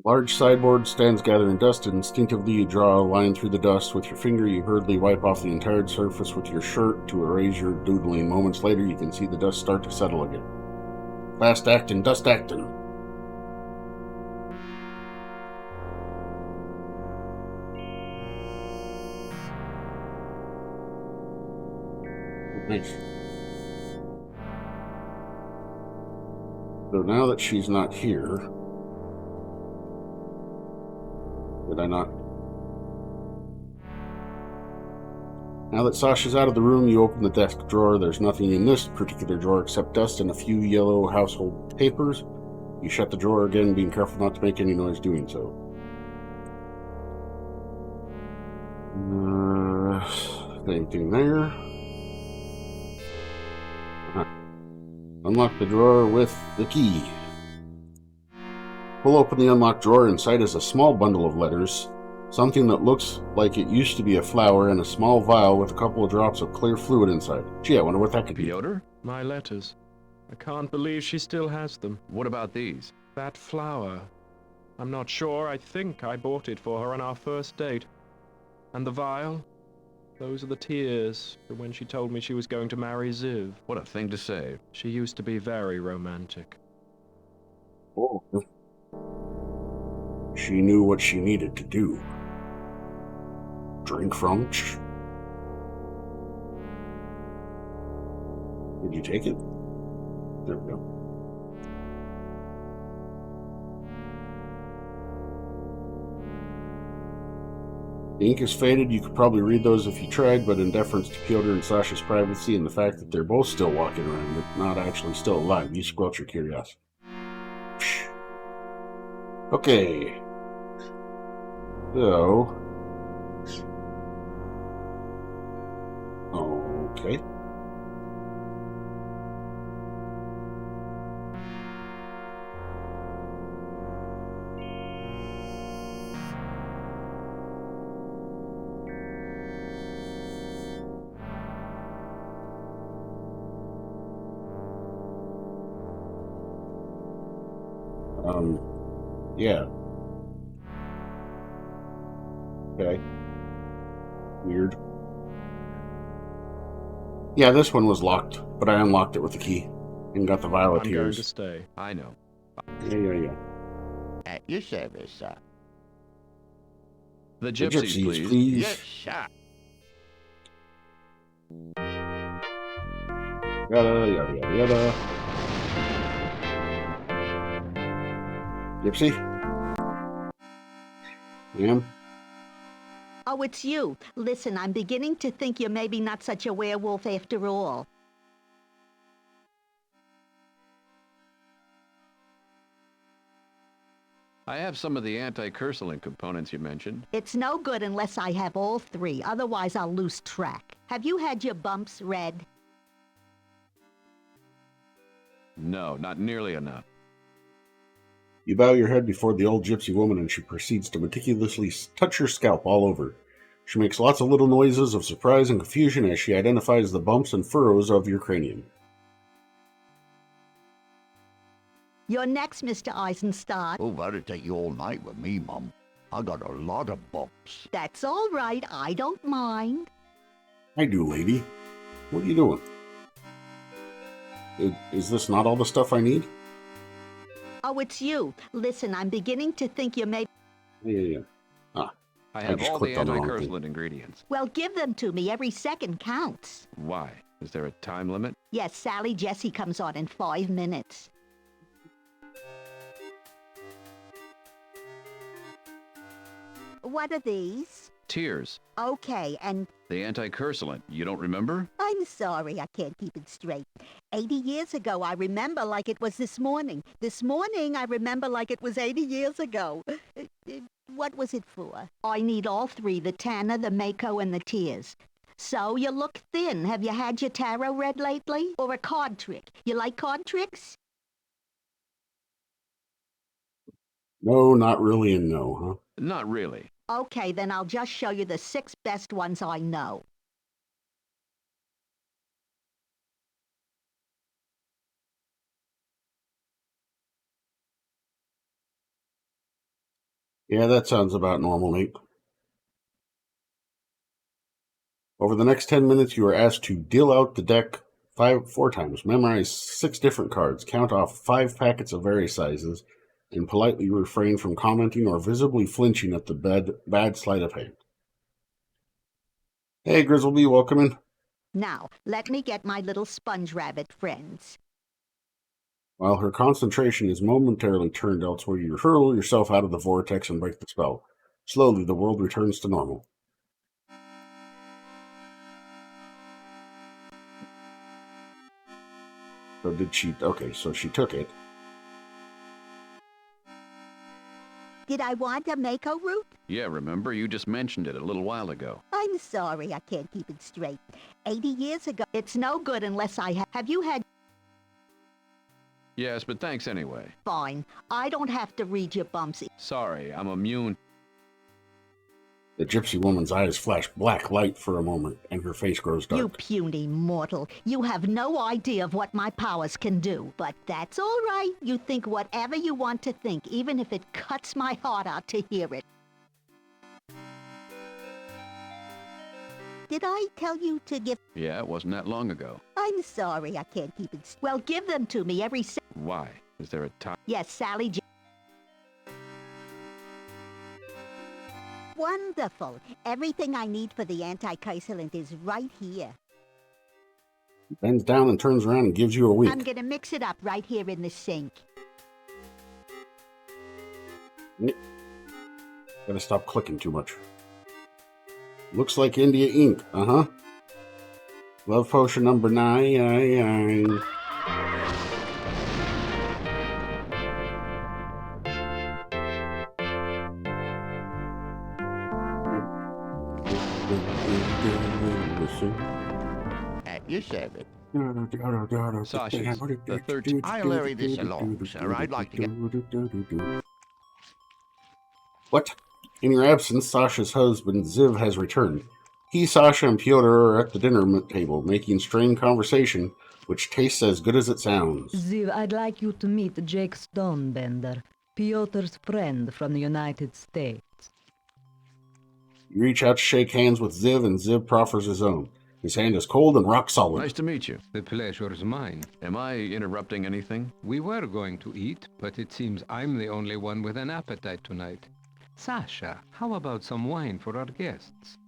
Large sideboard stands gathering dust, and instinctively you draw a line through the dust. With your finger, you hurriedly wipe off the entire surface with your shirt to erase your doodling. Moments later, you can see the dust start to settle again. Fast actin', dust actin'. Nice. So now that she's not here, did I not? Now that Sasha's out of the room, you open the desk drawer. There's nothing in this particular drawer except dust and a few yellow household papers. You shut the drawer again, being careful not to make any noise doing so. Same thing there. Unlock the drawer with the key. Pull open the unlocked drawer. Inside is a small bundle of letters. Something that looks like it used to be a flower and a small vial with a couple of drops of clear fluid inside. Gee, I wonder what that could be. Pyotr? My letters. I can't believe she still has them. What about these? That flower. I'm not sure. I think I bought it for her on our first date. And the vial? Those are the tears from when she told me she was going to marry Ziv. What a thing to say. She used to be very romantic. Oh. She knew what she needed to do. Drink from? Did you take it? There we go. The ink is faded. You could probably read those if you tried, but in deference to Pyotr and Sasha's privacy and the fact that they're both still walking around, but not actually still alive, you squelch your curiosity. Okay. So. Okay. Yeah. Okay. Weird. Yeah, this one was locked, but I unlocked it with the key and got the vial of I'm going tears. to stay. I know. Yeah. At your service, sir. The The gypsies, please. Yes, sir. Yada. Gypsy? Ma'am? Oh, it's you. Listen, I'm beginning to think you're maybe not such a werewolf after all. I have some of the anti-curseling components you mentioned. It's no good unless I have all three, otherwise I'll lose track. Have you had your bumps read? No, not nearly enough. You bow your head before the old gypsy woman, and she proceeds to meticulously touch your scalp all over. She makes lots of little noises of surprise and confusion as she identifies the bumps and furrows of your cranium. You're next, Mr. Eisenstadt. Oh, that'll take you all night with me, Mum. I got a lot of bumps. That's all right. I don't mind. I do, lady. What are you doing? Is this not all the stuff I need? Oh, it's you. Listen, I'm beginning to think you may... Yeah. Ah, I have just all the clicked on the wrong thing. anti-curselant ingredients. Well, give them to me. Every second counts. Why? Is there a time limit? Yes, Sally Jesse comes on in 5 minutes. What are these? Tears. Okay, and The anti-curselant. You don't remember? I'm sorry, I can't keep it straight. 80 years ago, I remember like it was this morning. This morning, I remember like it was 80 years ago. What was it for? I need all three, the Tanner, the Mako, and the Tears. So, you look thin. Have you had your tarot read lately? Or a card trick? You like card tricks? No, not really, and no, huh? Not really. Okay, then I'll just show you the 6 best ones I know. Yeah, that sounds about normal, mate. Over the next 10 minutes, you are asked to deal out the deck 4 times, memorize 6 different cards, count off 5 packets of various sizes, and politely refrain from commenting or visibly flinching at the bad sleight of hand. Hey, Grizzleby, welcome in. Now, let me get my little sponge rabbit friends. While her concentration is momentarily turned elsewhere, you hurl yourself out of the vortex and break the spell. Slowly, the world returns to normal. So did she... Okay, so she took it. Did I want a Mako root? Yeah, remember? You just mentioned it a little while ago. I'm sorry, I can't keep it straight. 80 years ago, it's no good unless I have... Have you had... Yes, but thanks anyway. Fine. I don't have to read your bumps. Sorry, I'm immune. The gypsy woman's eyes flash black light for a moment, and her face grows dark. You puny mortal. You have no idea of what my powers can do. But that's all right. You think whatever you want to think, even if it cuts my heart out to hear it. Did I tell you to give... Yeah, it wasn't that long ago. I'm sorry, I can't keep it... Well, give them to me every... Why? Is there a time? Yes, Sally Wonderful. Everything I need for the anti-curselant is right here. He bends down and turns around and gives you a wink. I'm gonna mix it up right here in the sink. Gotta stop clicking too much. Looks like India ink, uh-huh. Love potion number 9. At your service. Sasha's the 13th. I'll hurry this along, sir. I'd like to get... What? In your absence, Sasha's husband, Ziv, has returned. He, Sasha, and Pyotr are at the dinner table, making strained conversation, which tastes as good as it sounds. Ziv, I'd like you to meet Jake Stonebender, Pyotr's friend from the United States. You reach out to shake hands with Ziv, and Ziv proffers his own. His hand is cold and rock solid. Nice to meet you. The pleasure is mine. Am I interrupting anything? We were going to eat, but it seems I'm the only one with an appetite tonight. Sasha, how about some wine for our guests?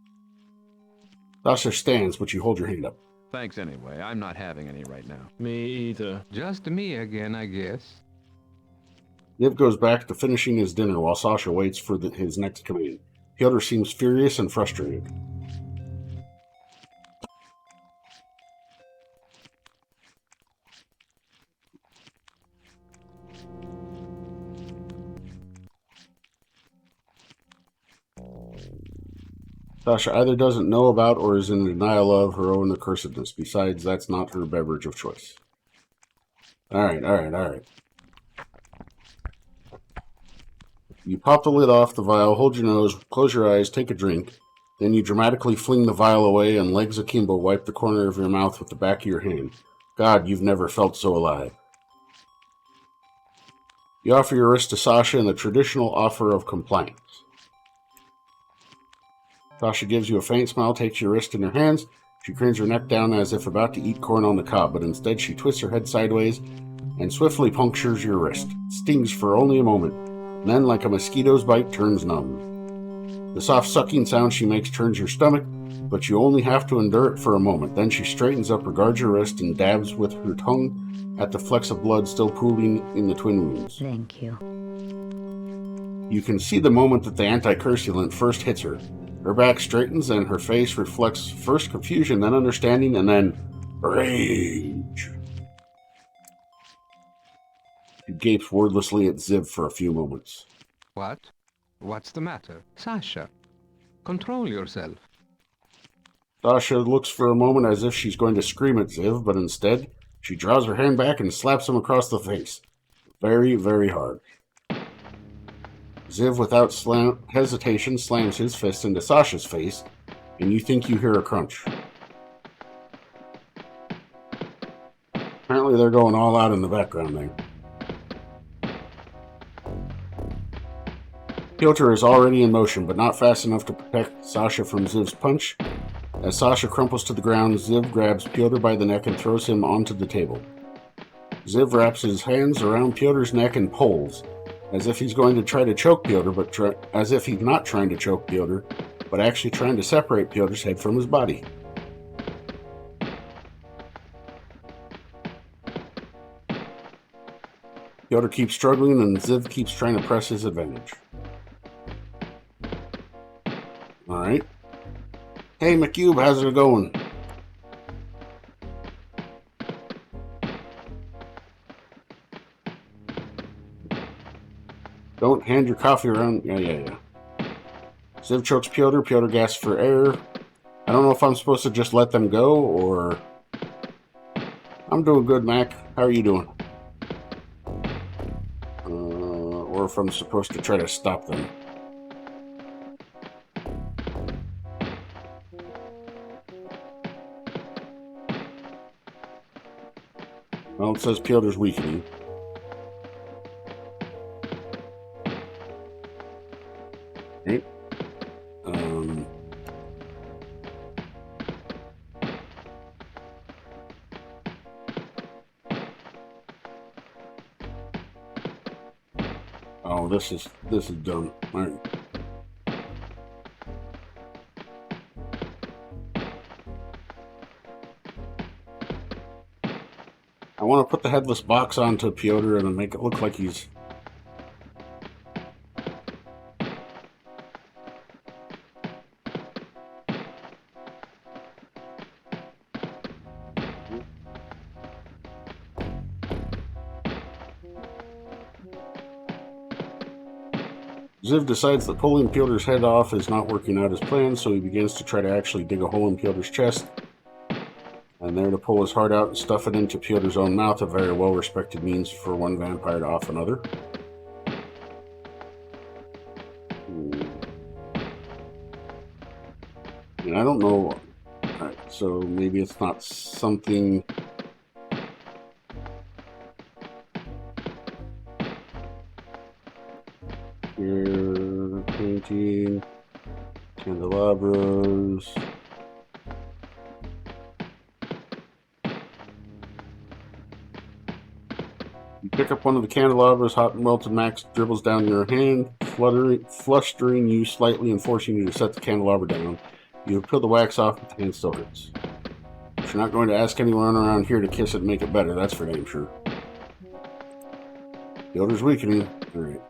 Sasha stands, but you hold your hand up. Thanks anyway. I'm not having any right now. Me either. Just me again, I guess. Ziv goes back to finishing his dinner while Sasha waits for his next command. Pyotr seems furious and frustrated. Sasha either doesn't know about or is in denial of her own accursedness. Besides, that's not her beverage of choice. Alright. You pop the lid off the vial, hold your nose, close your eyes, take a drink. Then you dramatically fling the vial away and legs akimbo wipe the corner of your mouth with the back of your hand. God, you've never felt so alive. You offer your wrist to Sasha in the traditional offer of compliance. Sasha gives you a faint smile, takes your wrist in her hands. She cranes her neck down as if about to eat corn on the cob, but instead she twists her head sideways and swiftly punctures your wrist. It stings for only a moment, and then, like a mosquito's bite, turns numb. The soft sucking sound she makes turns your stomach, but you only have to endure it for a moment. Then she straightens up, regards your wrist, and dabs with her tongue at the flecks of blood still pooling in the twin wounds. Thank you. You can see the moment that the anti-cursulant first hits her. Her back straightens and her face reflects first confusion, then understanding, and then rage. She gapes wordlessly at Ziv for a few moments. What? What's the matter? Sasha, control yourself. Sasha looks for a moment as if she's going to scream at Ziv, but instead, she draws her hand back and slaps him across the face. Very, very hard. Ziv, without hesitation, slams his fist into Sasha's face, and you think you hear a crunch. Apparently they're going all out in the background there. Pyotr is already in motion, but not fast enough to protect Sasha from Ziv's punch. As Sasha crumples to the ground, Ziv grabs Pyotr by the neck and throws him onto the table. Ziv wraps his hands around Pyotr's neck and pulls, as if he's going to try to choke Pyotr, but as if he's not trying to choke Pyotr, but actually trying to separate Pyotr's head from his body. Pyotr keeps struggling, and Ziv keeps trying to press his advantage. Alright. Hey, McCube, how's it going? Don't hand your coffee around. Yeah. Ziv chokes Pyotr. Pyotr gasps for air. I don't know if I'm supposed to just let them go, or... I'm doing good, Mac. How are you doing? Or if I'm supposed to try to stop them. Well, it says Pyotr's weakening. Okay. Oh, this is dumb. All right. I want to put the headless box onto Pyotr and make it look like he's... Ziv decides that pulling Pyotr's head off is not working out as planned, so he begins to try to actually dig a hole in Pyotr's chest. And there to pull his heart out and stuff it into Pyotr's own mouth, a very well-respected means for one vampire to off another. And I don't know... Alright, so maybe it's not something... Here, painting, candelabras... You pick up one of the candelabras, hot and melted wax dribbles down your hand, flustering you slightly and forcing you to set the candelabra down. You peel the wax off, but the hand still hurts. But you're not going to ask anyone around here to kiss it and make it better, that's for damn sure. The odor's weakening. Alright.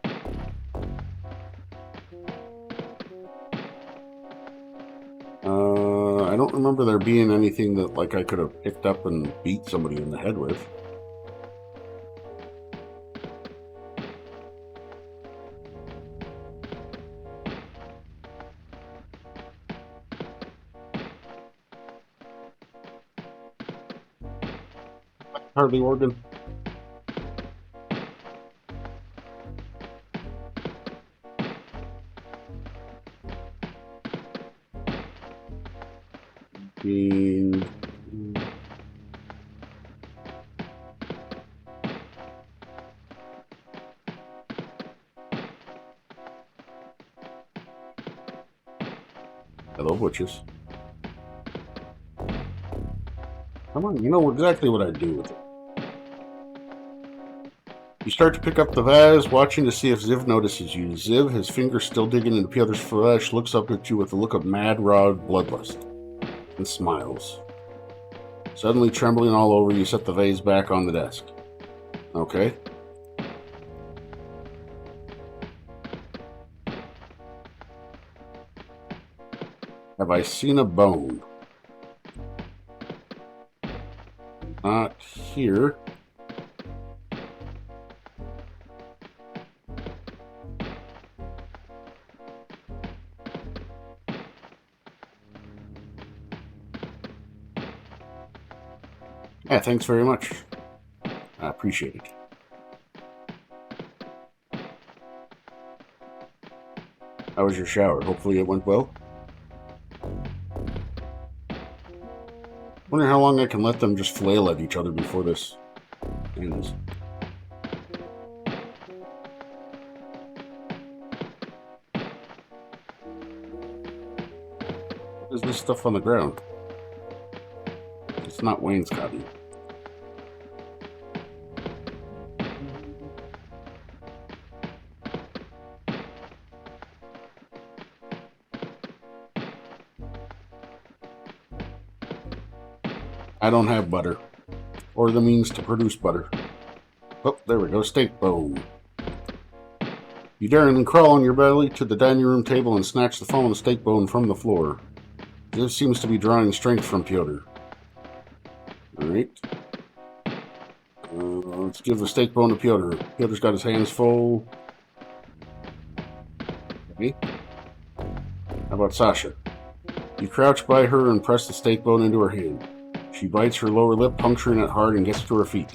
I don't remember there being anything that like I could have picked up and beat somebody in the head with. Hardly organ. Hello, Butches. Come on, you know exactly what I'd do with it. You start to pick up the vase, watching to see if Ziv notices you. Ziv, his fingers still digging into Pyotr's flesh, looks up at you with a look of mad, raw bloodlust, and smiles. Suddenly trembling all over, you set the vase back on the desk. Okay. Have I seen a bone? Not here. Yeah, thanks very much. I appreciate it. How was your shower? Hopefully it went well. Wonder how long I can let them just flail at each other before this ends. What is this stuff on the ground? It's not wainscoting. I don't have butter, or the means to produce butter. Oh, there we go, steak bone. You daringly crawl on your belly to the dining room table and snatch the fallen steak bone from the floor. This seems to be drawing strength from Pyotr. Alright. Let's give the steak bone to Pyotr. Pyotr's got his hands full. Okay. How about Sasha? You crouch by her and press the steak bone into her hand. She bites her lower lip, puncturing it hard, and gets to her feet.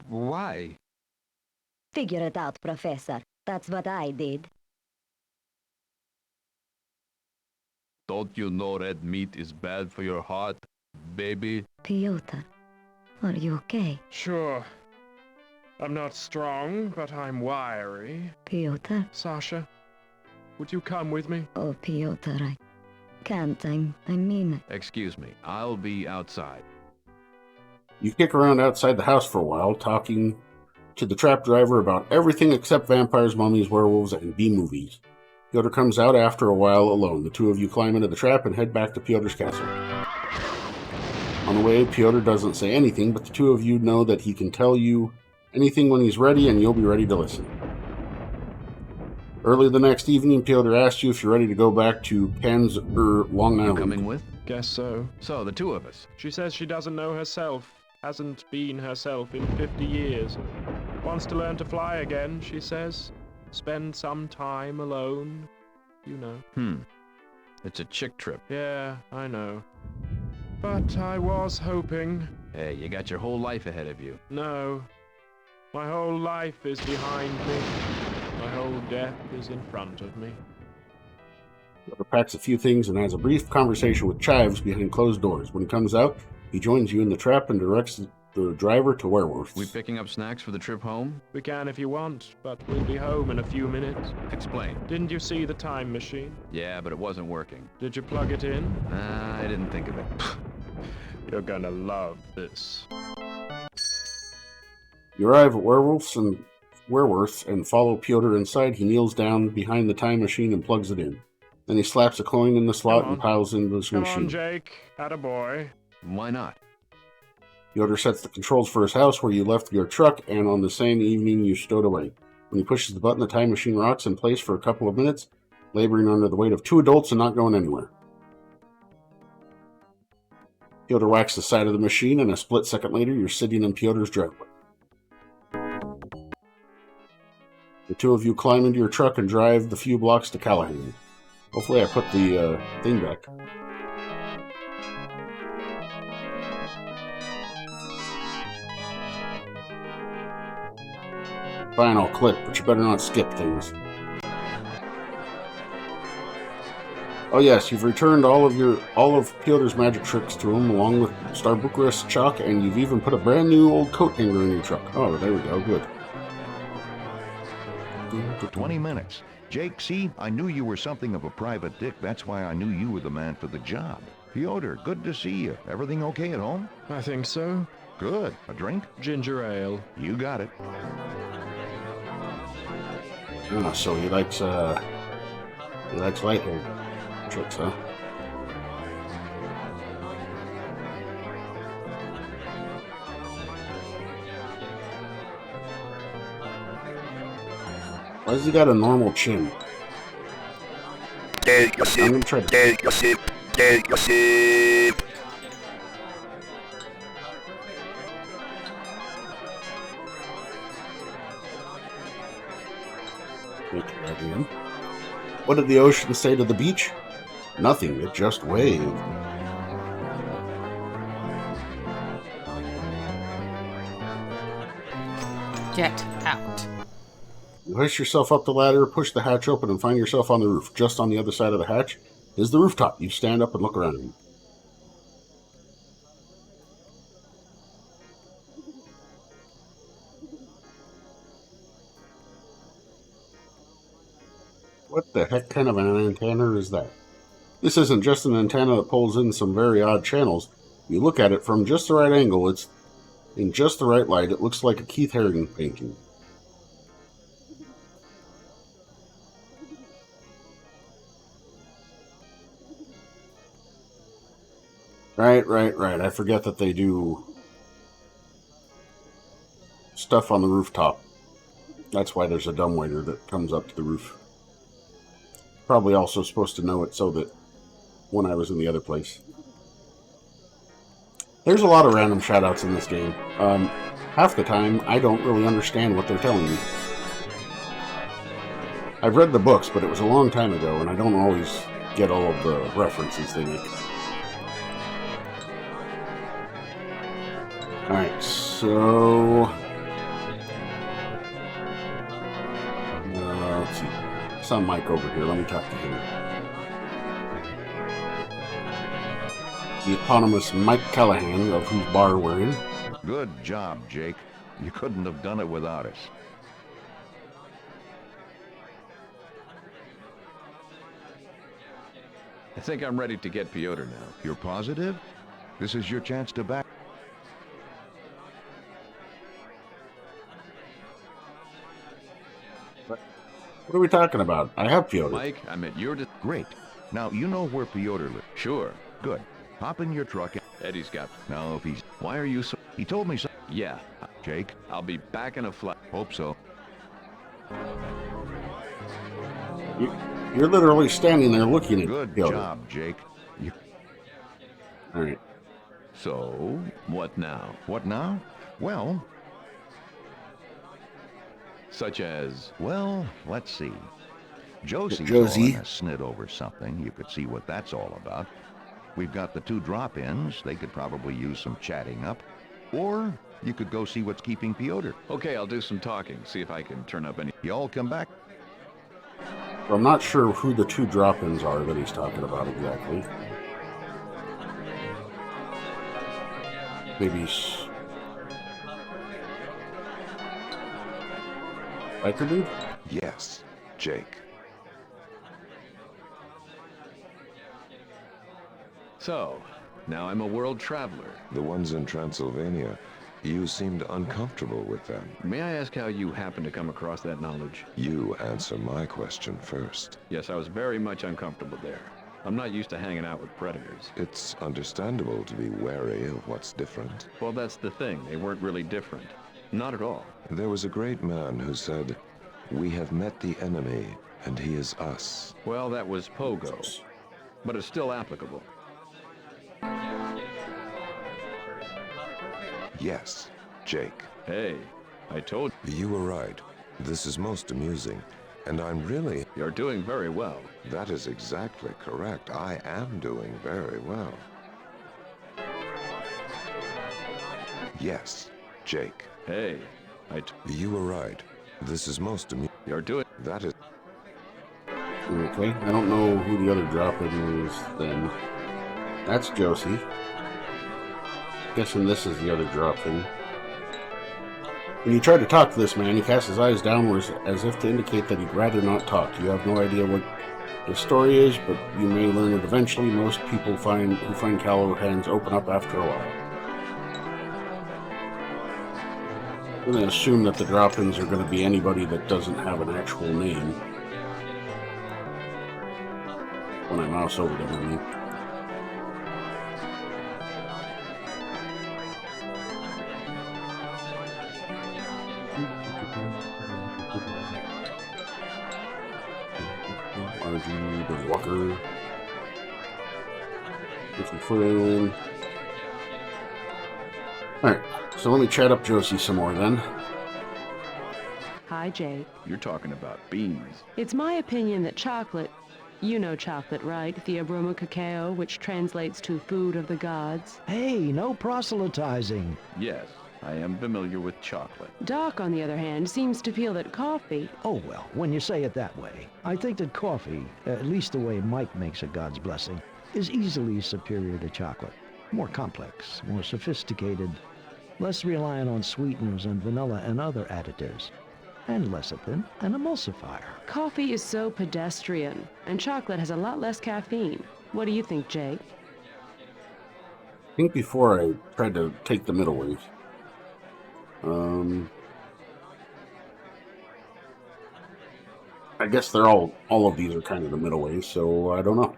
Why? Figure it out, Professor. That's what I did. Don't you know red meat is bad for your heart, baby? Pyotr, are you okay? Sure. I'm not strong, but I'm wiry. Pyotr? Sasha, would you come with me? Oh, Pyotr, I can't. I mean... Excuse me, I'll be outside. You kick around outside the house for a while, talking to the trap driver about everything except vampires, mummies, werewolves, and B-movies. Pyotr comes out after a while alone. The two of you climb into the trap and head back to Pyotr's castle. On the way, Pyotr doesn't say anything, but the two of you know that he can tell you anything when he's ready, and you'll be ready to listen. Early the next evening, Pyotr asks you if you're ready to go back to Long Island. You coming with? Guess so. So, the two of us. She says she doesn't know herself. Hasn't been herself in 50 years. Wants to learn to fly again, she says. Spend some time alone. You know. It's a chick trip. Yeah, I know. But I was hoping... Hey, you got your whole life ahead of you. No. My whole life is behind me. My whole death is in front of me. Pyotr packs a few things and has a brief conversation with Chives behind closed doors. When he comes out, he joins you in the trap and directs the driver to Werewolves. We picking up snacks for the trip home? We can if you want, but we'll be home in a few minutes. Explain. Didn't you see the time machine? Yeah, but it wasn't working. Did you plug it in? I didn't think of it. You're gonna love this. You arrive at Werewolves and follow Pyotr inside. He kneels down behind the time machine and plugs it in. Then he slaps a coin in the slot and piles into the machine. Come on, Jake. Attaboy. Why not? Pyotr sets the controls for his house where you left your truck, and on the same evening you stowed away. When he pushes the button, the time machine rocks in place for a couple of minutes, laboring under the weight of two adults and not going anywhere. Pyotr whacks the side of the machine, and a split second later you're sitting in Pyotr's driveway. The two of you climb into your truck and drive the few blocks to Callahan. Hopefully I put the thing back. Fine, I'll click, but you better not skip things. Oh yes, you've returned all of Pyotr's magic tricks to him, along with Star Bucharest chalk, and you've even put a brand new old coat hanger in your truck. Oh, there we go, good. 20 minutes. Jake, see, I knew you were something of a private dick. That's why I knew you were the man for the job. Pyotr, good to see you. Everything okay at home? I think so. Good. A drink? Ginger ale. You got it. Oh, so he likes light-haired chicks, huh? Why has he got a normal chin? I'm gonna try to... What did the ocean say to the beach? Nothing, it just waved. Get out. You hoist yourself up the ladder, push the hatch open, and find yourself on the roof. Just on the other side of the hatch is the rooftop. You stand up and look around you. What the heck kind of an antenna is that? This isn't just an antenna that pulls in some very odd channels. You look at it from just the right angle, it's in just the right light. It looks like a Keith Haring painting. Right. I forget that they do stuff on the rooftop. That's why there's a dumbwaiter that comes up to the roof. Probably also supposed to know it so that when I was in the other place. There's a lot of random shoutouts in this game. Half the time, I don't really understand what they're telling me. I've read the books, but it was a long time ago, and I don't always get all of the references they make. Alright, so... let's see. Some Mike over here. Let me talk to him. The eponymous Mike Callahan, of whose bar we're in. Good job, Jake. You couldn't have done it without us. I think I'm ready to get Pyotr now. You're positive? This is your chance to back. What are we talking about? I have Pyotr. Mike, I'm at your... Great. Now, you know where Pyotr lives. Sure. Good. Hop in your truck. Eddie's got... Now, if he's... Why are you so... He told me so. Yeah. Jake? I'll be back in a flash. Hope so. You're literally standing there looking at Good Pyotr. job, Jake. Alright. So, what now? What now? Well... Such as... Well, let's see. Josie's Josie. blowing a snit over something. You could see what that's all about. We've got the 2 drop-ins. They could probably use some chatting up. Or you could go see what's keeping Pyotr. Okay, I'll do some talking. See if I can turn up any... You all come back. Well, I'm not sure who the 2 drop-ins are that he's talking about exactly. Maybe... Biker dude? Yes, Jake. So, now I'm a world traveler. The ones in Transylvania, you seemed uncomfortable with them. May I ask how you happened to come across that knowledge? You answer my question first. Yes, I was very much uncomfortable there. I'm not used to hanging out with predators. It's understandable to be wary of what's different. Well, that's the thing. They weren't really different. Not at all. There was a great man who said, "We have met the enemy, and he is us." Well, that was Pogo. But it's still applicable. Yes, Jake. Hey, I told you. You were right. This is most amusing, and I'm really... You're doing very well. That is exactly correct. I am doing very well. Yes, Jake. Hey, You were right. This is most amusing. You're doing... That is... Okay, I don't know who the other drop-in is then. That's Josie. Guessing this is the other drop-in. When you try to talk to this man, he casts his eyes downwards as if to indicate that he'd rather not talk. You have no idea what his story is, but you may learn it eventually. Most people who find Callahan's open up after a while. I'm going to assume that the drop-ins are going to be anybody that doesn't have an actual name. When I mouse over them, I mean. RG, Walker. Get some foot in. Alright, so let me chat up Josie some more then. Hi, Jake. You're talking about beans. It's my opinion that chocolate, you know chocolate, right? The aroma cacao, which translates to food of the gods. Hey, no proselytizing. Yes, I am familiar with chocolate. Doc, on the other hand, seems to feel that coffee... Oh, well, when you say it that way. I think that coffee, at least the way Mike makes a God's blessing, is easily superior to chocolate. More complex, more sophisticated, less reliant on sweeteners and vanilla and other additives, and lecithin and emulsifier. Coffee is so pedestrian, and chocolate has a lot less caffeine. What do you think, Jake? I think before I tried to take the middle ways. I guess they're all of these are kind of the middle ways, so I don't know.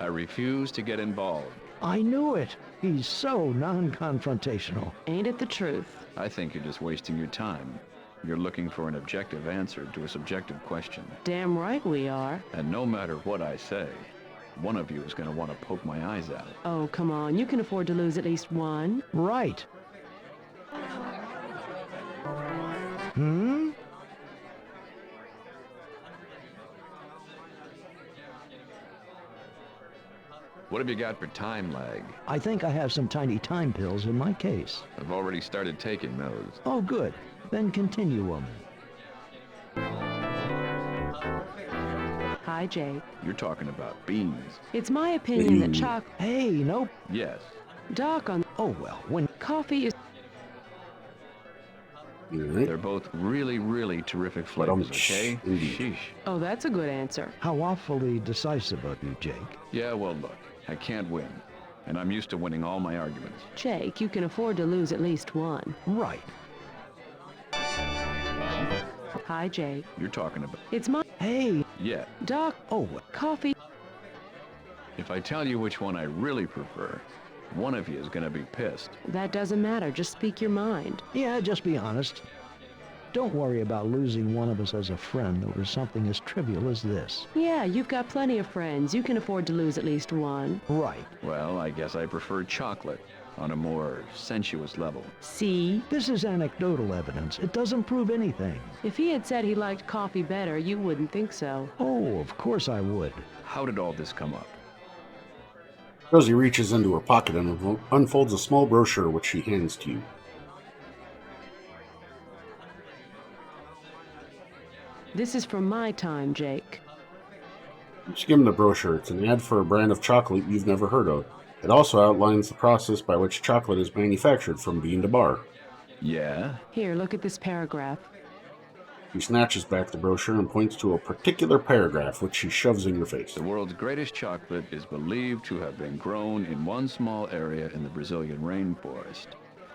I refuse to get involved. I knew it. He's so non-confrontational. Ain't it the truth? I think you're just wasting your time. You're looking for an objective answer to a subjective question. Damn right we are. And no matter what I say, one of you is going to want to poke my eyes out. Oh, come on. You can afford to lose at least one. Right. What have you got for time lag? I think I have some tiny time pills in my case. I've already started taking those. Oh, good. Then continue 'em. Hi, Jake. You're talking about beans. It's my opinion that chocolate... Hey, nope. Yes. Doc, on... Oh, well, when... Coffee is... They're both really, really terrific flavors, okay? Sheesh. Oh, that's a good answer. How awfully decisive of you, Jake. Yeah, well, look, I can't win. And I'm used to winning all my arguments. Jake, you can afford to lose at least one. Right. Hi, Jake. You're talking about... It's my... Hey. Yeah. Doc. Oh, coffee. If I tell you which one I really prefer, one of you is going to be pissed. That doesn't matter. Just speak your mind. Yeah, just be honest. Don't worry about losing one of us as a friend over something as trivial as this. Yeah, you've got plenty of friends. You can afford to lose at least one. Right. Well, I guess I prefer chocolate on a more sensuous level. See? This is anecdotal evidence. It doesn't prove anything. If he had said he liked coffee better, you wouldn't think so. Oh, of course I would. How did all this come up? Rosie reaches into her pocket and unfolds a small brochure which she hands to you. This is from my time, Jake. You skim the brochure. It's an ad for a brand of chocolate you've never heard of. It also outlines the process by which chocolate is manufactured from bean to bar. Yeah? Here, look at this paragraph. She snatches back the brochure and points to a particular paragraph, which she shoves in your face. The world's greatest chocolate is believed to have been grown in one small area in the Brazilian rainforest.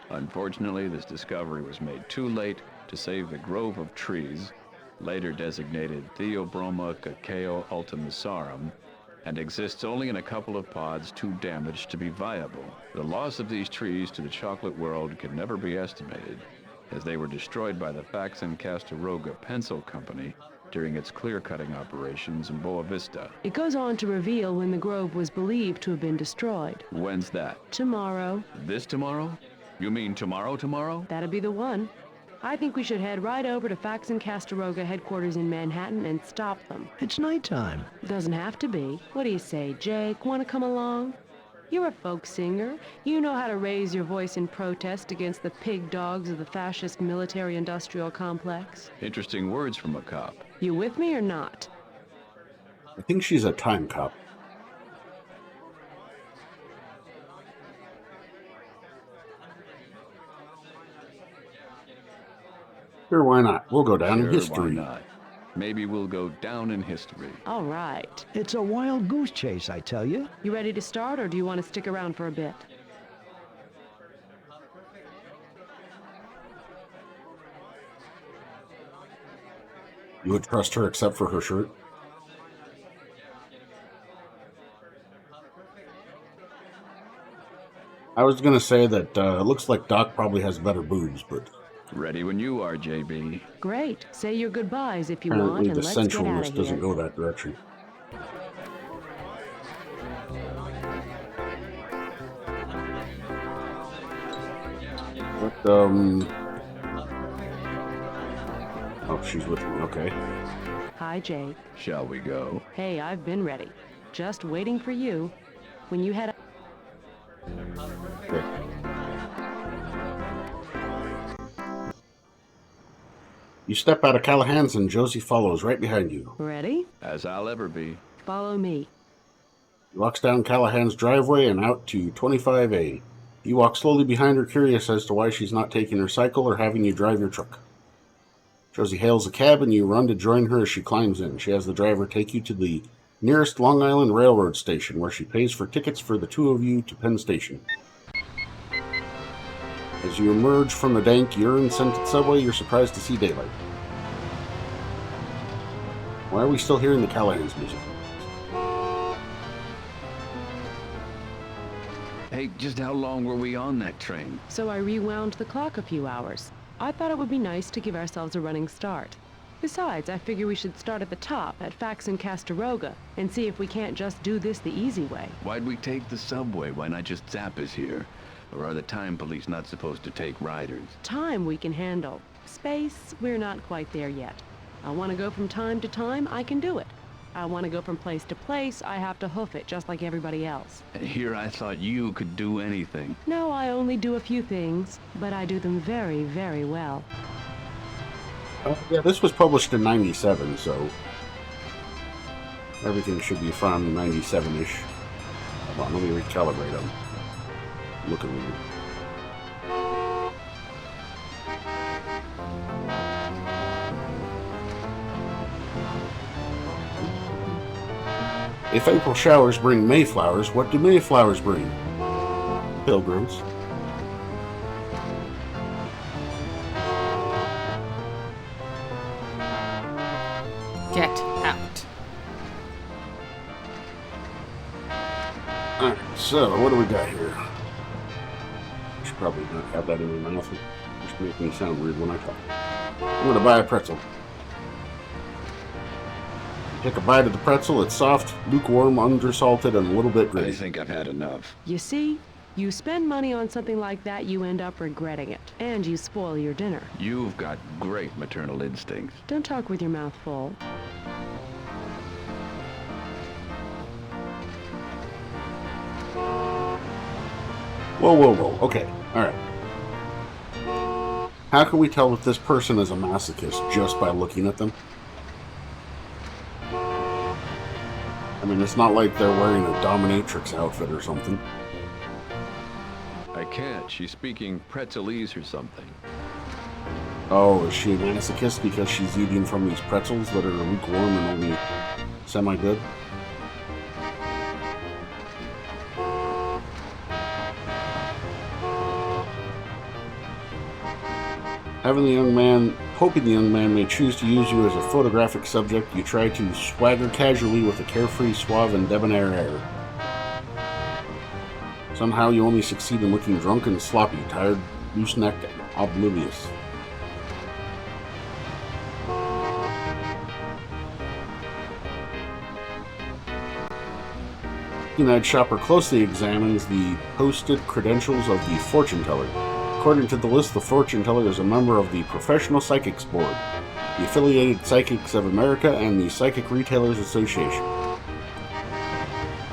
Unfortunately, this discovery was made too late to save the grove of trees, later designated Theobroma cacao ultimissarum, and exists only in a couple of pods too damaged to be viable. The loss of these trees to the chocolate world can never be estimated, as they were destroyed by the Fax-Castaroga Pencil Company during its clear-cutting operations in Boa Vista. It goes on to reveal when the grove was believed to have been destroyed. When's that? Tomorrow. This tomorrow? You mean tomorrow? That'd be the one. I think we should head right over to Fax-Castaroga headquarters in Manhattan and stop them. It's nighttime. Doesn't have to be. What do you say, Jake? Want to come along? You're a folk singer. You know how to raise your voice in protest against the pig dogs of the fascist military-industrial complex. Interesting words from a cop. You with me or not? I think she's a time cop. Sure, why not? We'll go down in Sure, history. why not? Maybe we'll go down in history. All right. It's a wild goose chase, I tell you. You ready to start, or do you want to stick around for a bit? You would trust her except for her shirt? I was going to say that it looks like Doc probably has better boobs, but... Ready when you are, JB. Great. Say your goodbyes if you want, apparently and the let's get out sensualness of doesn't here. go that direction. But, oh, she's with me, okay. Hi, Jake. Shall we go? Hey, I've been ready. Just waiting for you. When you head... Okay. You step out of Callahan's and Josie follows right behind you. Ready? As I'll ever be. Follow me. He walks down Callahan's driveway and out to 25A. You walk slowly behind her, curious as to why she's not taking her cycle or having you drive your truck. Josie hails a cab and you run to join her as she climbs in. She has the driver take you to the nearest Long Island Railroad station, where she pays for tickets for the two of you to Penn Station. As you emerge from the dank, urine-scented subway, you're surprised to see daylight. Why are we still hearing the Callahan's music? Hey, just how long were we on that train? So I rewound the clock a few hours. I thought it would be nice to give ourselves a running start. Besides, I figure we should start at the top, at Fax and Castaroga, and see if we can't just do this the easy way. Why'd we take the subway? Why not just zap us here? Or are the time police not supposed to take riders? Time we can handle. Space, we're not quite there yet. I want to go from time to time, I can do it. I want to go from place to place, I have to hoof it just like everybody else. And here I thought you could do anything. No, I only do a few things, but I do them very, very well. Yeah, this was published in 97, so everything should be from 97-ish. Hold on, let me recalibrate them. Looking weird. If April showers bring Mayflowers, what do Mayflowers bring? Pilgrims. Get out. Alright, so what do we got here? I should probably not have that in my mouth. Just make me sound weird when I talk. I'm going to buy a pretzel. Take a bite of the pretzel. It's soft, lukewarm, undersalted, and a little bit gritty. I think I've had enough. You see, you spend money on something like that, you end up regretting it. And you spoil your dinner. You've got great maternal instincts. Don't talk with your mouth full. Whoa, whoa, whoa. Okay, alright. How can we tell if this person is a masochist just by looking at them? I mean, it's not like they're wearing a dominatrix outfit or something. I can't. She's speaking pretzelese or something. Oh, is she a masochist because she's eating from these pretzels that are lukewarm and only semi-good? Hoping the young man may choose to use you as a photographic subject, you try to swagger casually with a carefree, suave, and debonair air. Somehow you only succeed in looking drunk and sloppy, tired, loose-necked, and oblivious. The Keen-eyed shopper closely examines the posted credentials of the fortune teller. According to the list, the fortune teller is a member of the Professional Psychics Board, the Affiliated Psychics of America, and the Psychic Retailers Association.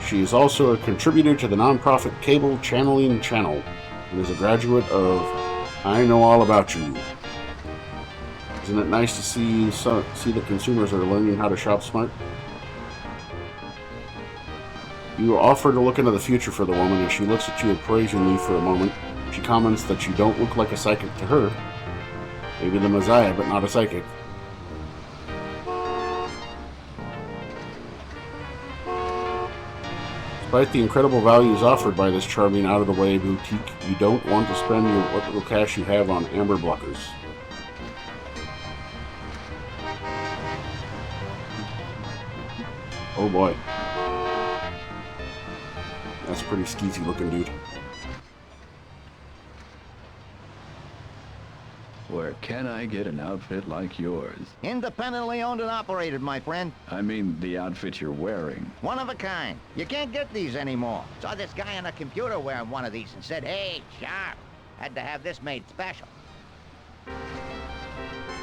She is also a contributor to the nonprofit Cable Channeling Channel and is a graduate of I Know All About You. Isn't it nice to see that consumers are learning how to shop smart? You offer to look into the future for the woman, and she looks at you appraisingly for a moment. She comments that you don't look like a psychic to her. Maybe the Messiah, but not a psychic. Despite the incredible values offered by this charming out-of-the-way boutique, you don't want to spend what little cash you have on amber blockers. Oh boy. That's a pretty skeezy looking dude. Where can I get an outfit like yours? Independently owned and operated, my friend. I mean the outfit you're wearing. One of a kind. You can't get these anymore. Saw this guy on a computer wearing one of these and said, hey, sharp. Had to have this made special.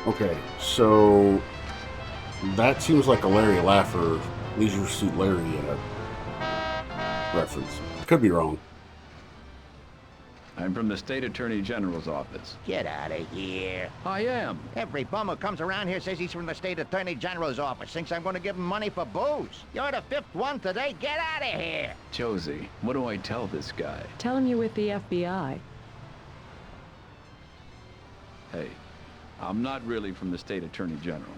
Okay, so that seems like a Larry Laffer, Leisure Suit Larry reference. Could be wrong. I'm from the State Attorney General's office. Get out of here. I am. Every bum who comes around here says he's from the State Attorney General's office. Thinks I'm going to give him money for booze. You're the fifth one today. Get out of here. Josie, what do I tell this guy? Tell him you're with the FBI. Hey, I'm not really from the State Attorney General.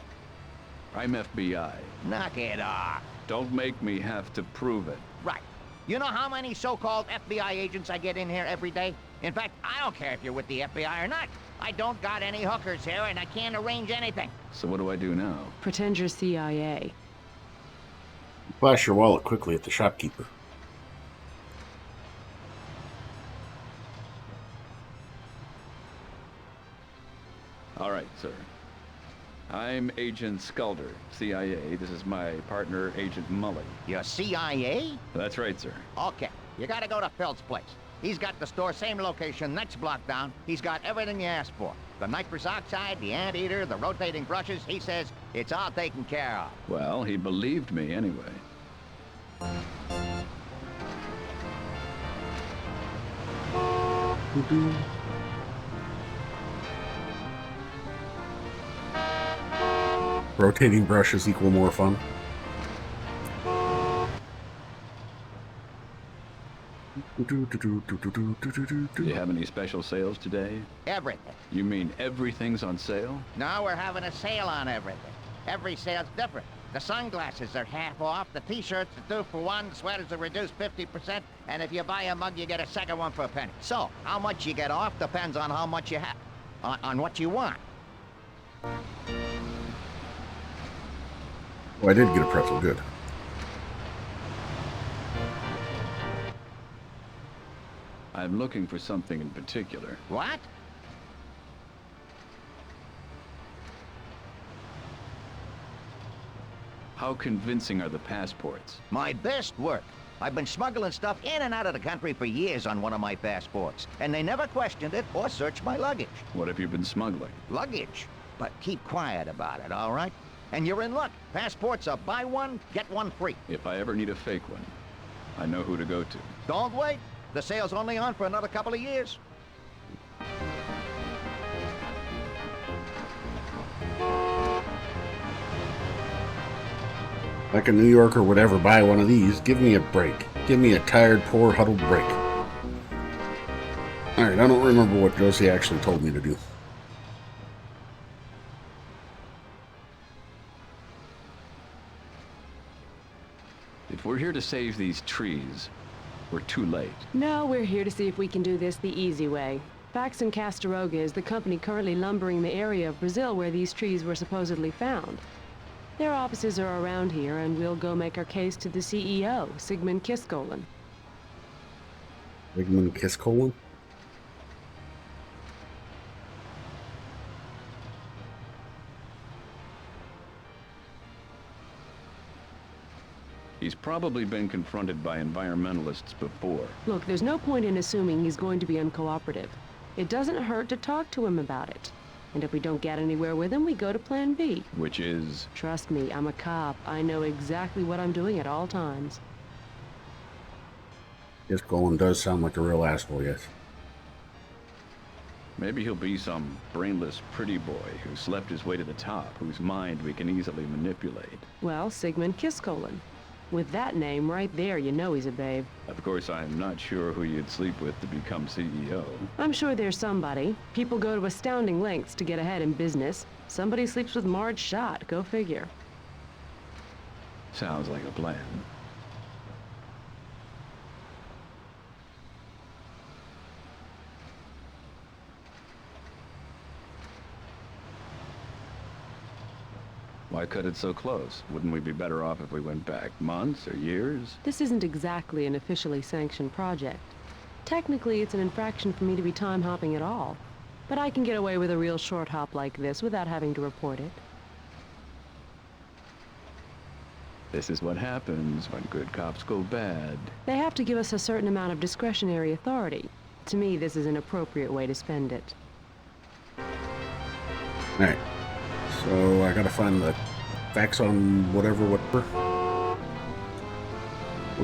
I'm FBI. Knock it off. Don't make me have to prove it. Right. You know how many so-called FBI agents I get in here every day? In fact, I don't care if you're with the FBI or not. I don't got any hookers here, and I can't arrange anything. So what do I do now? Pretend you're CIA. Flash your wallet quickly at the shopkeeper. All right, sir. I'm Agent Skulder, CIA. This is my partner, Agent Mully. You're CIA? That's right, sir. Okay. You gotta go to Phil's place. He's got the store, same location, next block down. He's got everything you asked for. The nitrous oxide, the anteater, the rotating brushes. He says it's all taken care of. Well, he believed me anyway. Rotating brushes equal more fun. Do you have any special sales today? Everything. You mean everything's on sale? No, we're having a sale on everything. Every sale's different. The sunglasses are half off, the t-shirts are 2 for 1, the sweaters are reduced 50%, and if you buy a mug, you get a second one for a penny. So, how much you get off depends on how much you have, on what you want. Oh, I did get a pretzel, good. I'm looking for something in particular. What? How convincing are the passports? My best work. I've been smuggling stuff in and out of the country for years on one of my passports, and they never questioned it or searched my luggage. What have you been smuggling? Luggage. But keep quiet about it, all right? And you're in luck. Passports are buy one, get one free. If I ever need a fake one, I know who to go to. Don't wait. The sale's only on for another couple of years. Like a New Yorker would ever buy one of these, give me a break. Give me a tired, poor, huddled break. Alright, I don't remember what Josie actually told me to do. If we're here to save these trees, we're too late. No, we're here to see if we can do this the easy way. Fax and Castaroga is the company currently lumbering the area of Brazil where these trees were supposedly found. Their offices are around here, and we'll go make our case to the CEO, Sigmund Kiskolen. Sigmund Kiskolen? He's probably been confronted by environmentalists before. Look, there's no point in assuming he's going to be uncooperative. It doesn't hurt to talk to him about it. And if we don't get anywhere with him, we go to Plan B. Which is? Trust me, I'm a cop. I know exactly what I'm doing at all times. Kiskolen does sound like a real asshole, yes. Maybe he'll be some brainless pretty boy who slept his way to the top, whose mind we can easily manipulate. Well, Sigmund Kiskolen. With that name right there, you know he's a babe. Of course, I'm not sure who you'd sleep with to become CEO. I'm sure there's somebody. People go to astounding lengths to get ahead in business. Somebody sleeps with Marge Schott, go figure. Sounds like a plan. Why cut it so close? Wouldn't we be better off if we went back months or years? This isn't exactly an officially sanctioned project. Technically, it's an infraction for me to be time hopping at all. But I can get away with a real short hop like this without having to report it. This is what happens when good cops go bad. They have to give us a certain amount of discretionary authority. To me, this is an appropriate way to spend it. Alright. So I gotta find the facts on whatever. What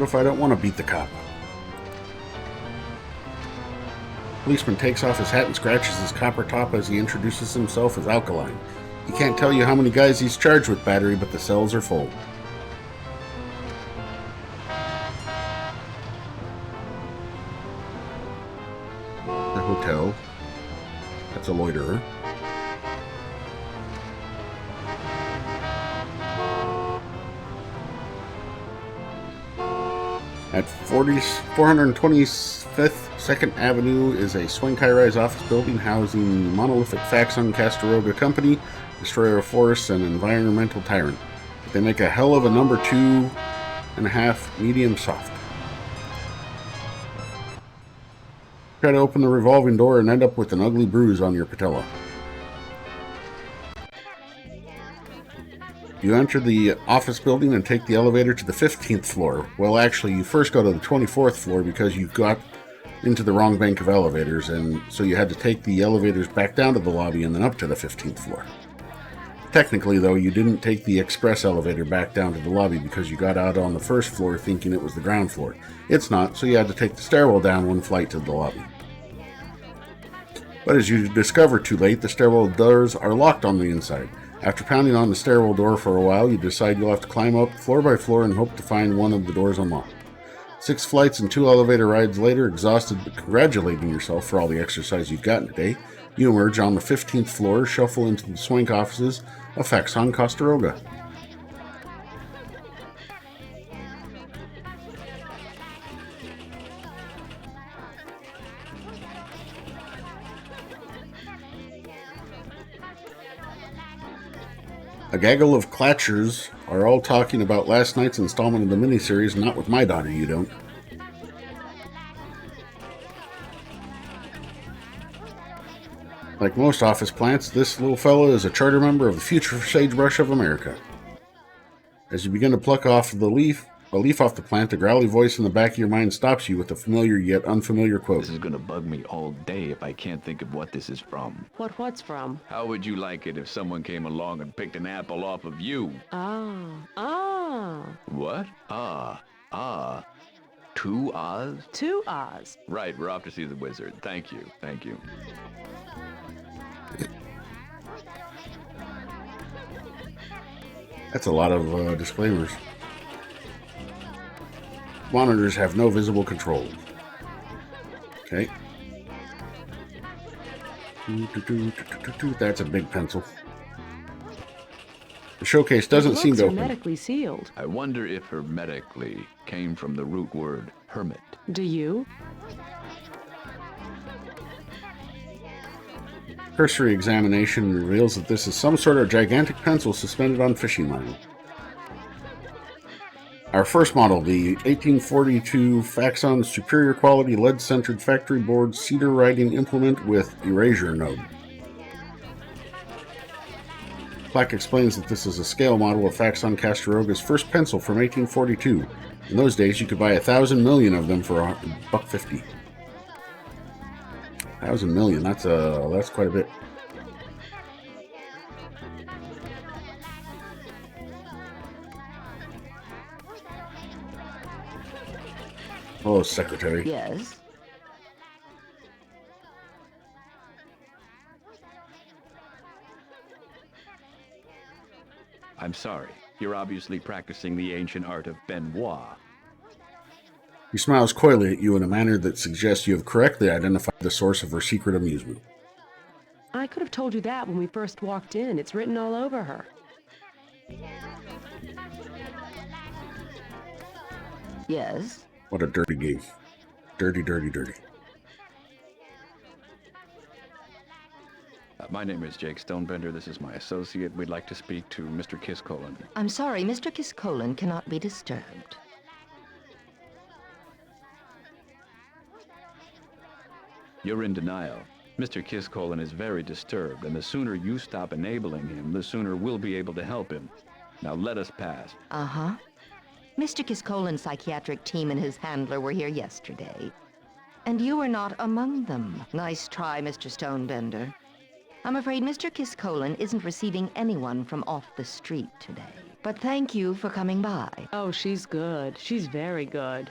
if I don't want to beat the cop? Policeman takes off his hat and scratches his copper top as he introduces himself as Alkaline. He can't tell you how many guys he's charged with battery, but the cells are full. The hotel. That's a loiterer. At 425th 2nd Avenue is a swank high-rise office building housing monolithic Faxon Castaroga Company, destroyer of forests and environmental tyrant. They make a hell of a number 2.5 medium soft. Try to open the revolving door and end up with an ugly bruise on your patella. You enter the office building and take the elevator to the 15th floor. Well, actually, you first go to the 24th floor because you got into the wrong bank of elevators, and so you had to take the elevators back down to the lobby and then up to the 15th floor. Technically, though, you didn't take the express elevator back down to the lobby because you got out on the first floor thinking it was the ground floor. It's not, so you had to take the stairwell down one flight to the lobby. But as you discover too late, the stairwell doors are locked on the inside. After pounding on the stairwell door for a while, you decide you'll have to climb up floor by floor and hope to find one of the doors unlocked. 6 flights and 2 elevator rides later, exhausted but congratulating yourself for all the exercise you've gotten today, you emerge on the 15th floor, shuffle into the swank offices of Faxon Castaroga. A gaggle of clatchers are all talking about last night's installment of the miniseries, Not With My Daughter, You Don't. Like most office plants, this little fella is a charter member of the Future Sagebrush of America. As you begin to pluck off a leaf off the plant, a growly voice in the back of your mind stops you with a familiar yet unfamiliar quote. This is gonna bug me all day if I can't think of what this is from. What's from? How would you like it if someone came along and picked an apple off of you? Ah. What? Ah. 2 ahs? 2 ahs. Right, we're off to see the wizard. Thank you. That's a lot of disclaimers. Monitors have no visible control. Okay. That's a big pencil. The showcase doesn't seem to open. Hermetically sealed. I wonder if hermetically came from the root word hermit. Do you? Cursory examination reveals that this is some sort of gigantic pencil suspended on fishing line. Our first model, the 1842 Faxon Superior Quality Lead-Centered Factory Board Cedar Writing Implement with Erasure Node. Plaque explains that this is a scale model of Faxon Castaroga's first pencil from 1842. In those days, you could buy 1,000 million of them for $1.50. 1,000 million, that's quite a bit. Hello, Secretary. Yes? I'm sorry. You're obviously practicing the ancient art of Benoit. He smiles coyly at you in a manner that suggests you have correctly identified the source of her secret amusement. I could have told you that when we first walked in. It's written all over her. Yes? What a dirty game. Dirty, dirty, dirty. My name is Jake Stonebender. This is my associate. We'd like to speak to Mr. Kiskolan. I'm sorry, Mr. Kiskolan cannot be disturbed. You're in denial. Mr. Kiskolan is very disturbed, and the sooner you stop enabling him, the sooner we'll be able to help him. Now let us pass. Uh-huh. Mr. Kiskolan's psychiatric team and his handler were here yesterday. And you were not among them. Nice try, Mr. Stonebender. I'm afraid Mr. Kiskolan isn't receiving anyone from off the street today. But thank you for coming by. Oh, she's good. She's very good.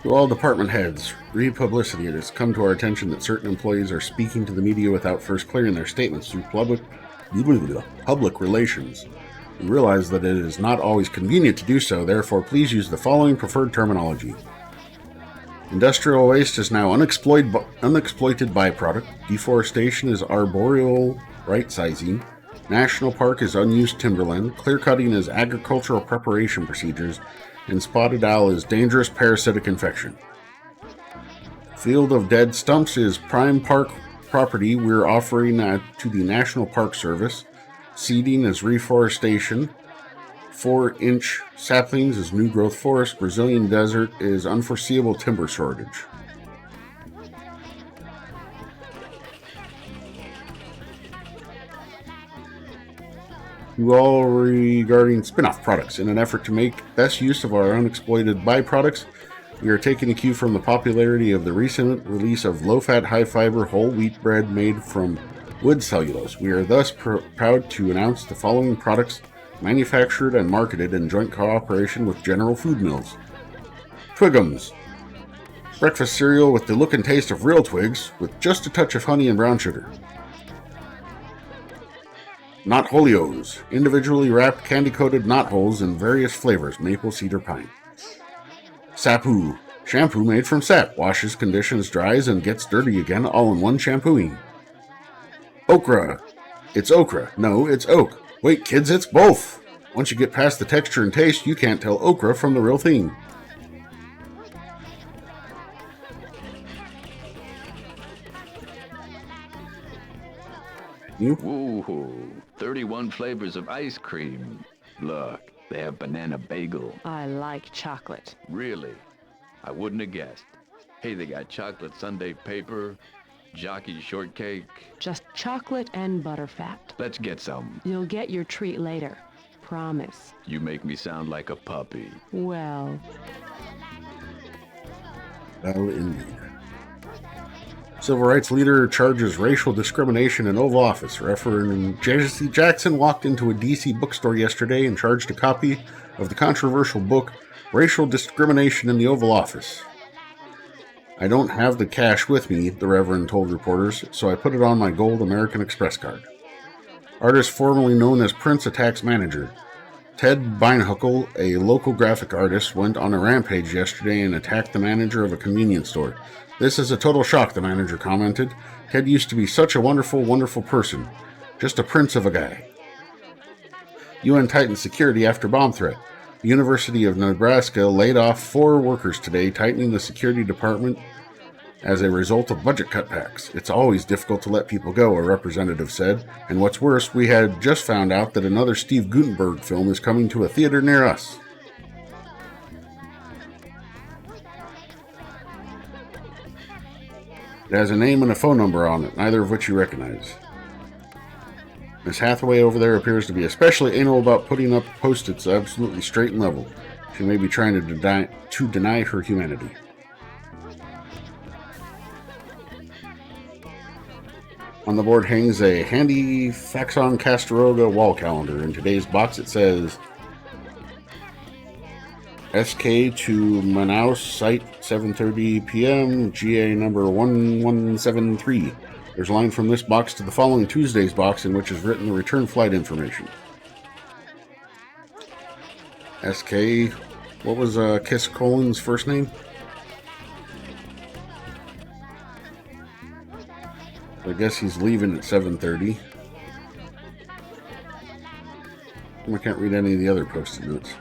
To all department heads, read publicity. It has come to our attention that certain employees are speaking to the media without first clearing their statements through public relations. We realize that it is not always convenient to do so, therefore please use the following preferred terminology. Industrial waste is now unexploited byproduct. Deforestation is arboreal right-sizing. National park is unused timberland. Clear-cutting is agricultural preparation procedures. And spotted owl is dangerous parasitic infection. Field of dead stumps is prime park property we're offering to the National Park Service. Seeding is reforestation. 4-inch saplings is new growth forest. Brazilian desert is unforeseeable timber shortage. You all regarding spin-off products. In an effort to make best use of our unexploited byproducts, we are taking a cue from the popularity of the recent release of low-fat, high-fiber whole wheat bread made from wood cellulose. We are thus proud to announce the following products manufactured and marketed in joint cooperation with General Food Mills. Twigums. Breakfast cereal with the look and taste of real twigs with just a touch of honey and brown sugar. Knot Holios, individually wrapped candy-coated knot holes in various flavors, maple, cedar, pine. Sapu, shampoo made from sap, washes, conditions, dries, and gets dirty again all in one shampooing. Okra, it's okra. No, it's oak. Wait, kids, it's both. Once you get past the texture and taste, you can't tell okra from the real thing. You? Ooh, 31 flavors of ice cream. Look, they have banana bagel. I like chocolate. Really? I wouldn't have guessed. Hey, they got chocolate sundae paper, jockey shortcake. Just chocolate and butterfat. Let's get some. You'll get your treat later. Promise. You make me sound like a puppy. Well. Well, indeed. Civil rights leader charges racial discrimination in Oval Office. Reverend Jesse Jackson walked into a D.C. bookstore yesterday and charged a copy of the controversial book, Racial Discrimination in the Oval Office. I don't have the cash with me, the Reverend told reporters, so I put it on my gold American Express card. Artist formerly known as Prince Attacks Manager. Ted Beinhuckel, a local graphic artist, went on a rampage yesterday and attacked the manager of a convenience store. This is a total shock, the manager commented. Ted used to be such a wonderful, wonderful person. Just a prince of a guy. UN tightens security after bomb threat. The University of Nebraska laid off 4 workers today, tightening the security department as a result of budget cutbacks. It's always difficult to let people go, a representative said. And what's worse, we had just found out that another Steve Guttenberg film is coming to a theater near us. It has a name and a phone number on it, neither of which you recognize. Miss Hathaway over there appears to be especially anal about putting up post-its absolutely straight and level. She may be trying to deny her humanity. On the board hangs a handy Faxon Castaroga wall calendar. In today's box it says SK to Manaus site 7:30 p.m. GA number 1173. There's a line from this box to the following Tuesday's box in which is written the return flight information. SK, what was Kiss Colin's first name? I guess he's leaving at 7:30. I can't read any of the other post-it notes.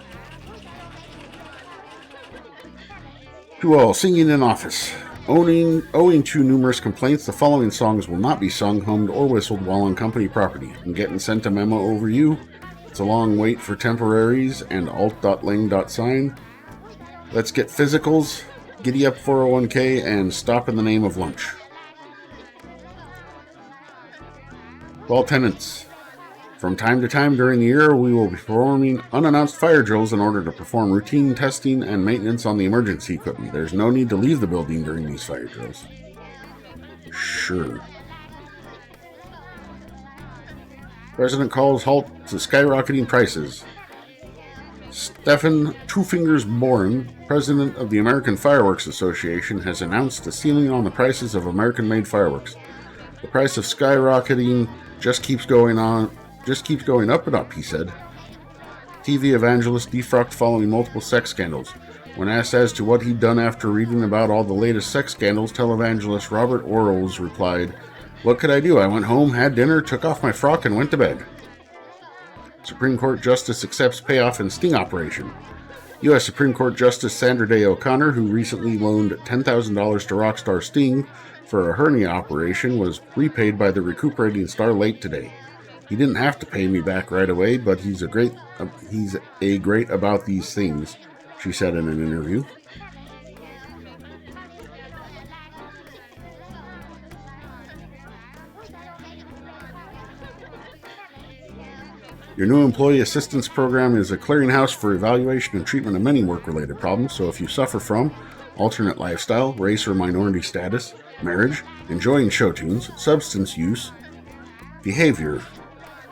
To all, singing in office. Owing to numerous complaints, the following songs will not be sung, hummed, or whistled while on company property. I'm getting sent a memo over you. It's a long wait for temporaries and alt.ling.sign. Let's get physicals, giddy up 401k, and stop in the name of lunch. All tenants. From time to time during the year, we will be performing unannounced fire drills in order to perform routine testing and maintenance on the emergency equipment. There's no need to leave the building during these fire drills. Sure. President calls halt to skyrocketing prices. Stefan Two Fingers Boren, president of the American Fireworks Association, has announced a ceiling on the prices of American-made fireworks. The price of skyrocketing just keeps going up and up, he said. TV evangelist defrocked following multiple sex scandals. When asked as to what he'd done after reading about all the latest sex scandals, televangelist Robert Orles replied, "What could I do? I went home, had dinner, took off my frock, and went to bed." Supreme Court Justice accepts payoff in sting operation. U.S. Supreme Court Justice Sandra Day O'Connor, who recently loaned $10,000 to rock star Sting for a hernia operation, was repaid by the recuperating star late today. "He didn't have to pay me back right away, but he's a great about these things," she said in an interview. Your new employee assistance program is a clearinghouse for evaluation and treatment of many work-related problems, so if you suffer from alternate lifestyle, race or minority status, marriage, enjoying show tunes, substance use, behavior,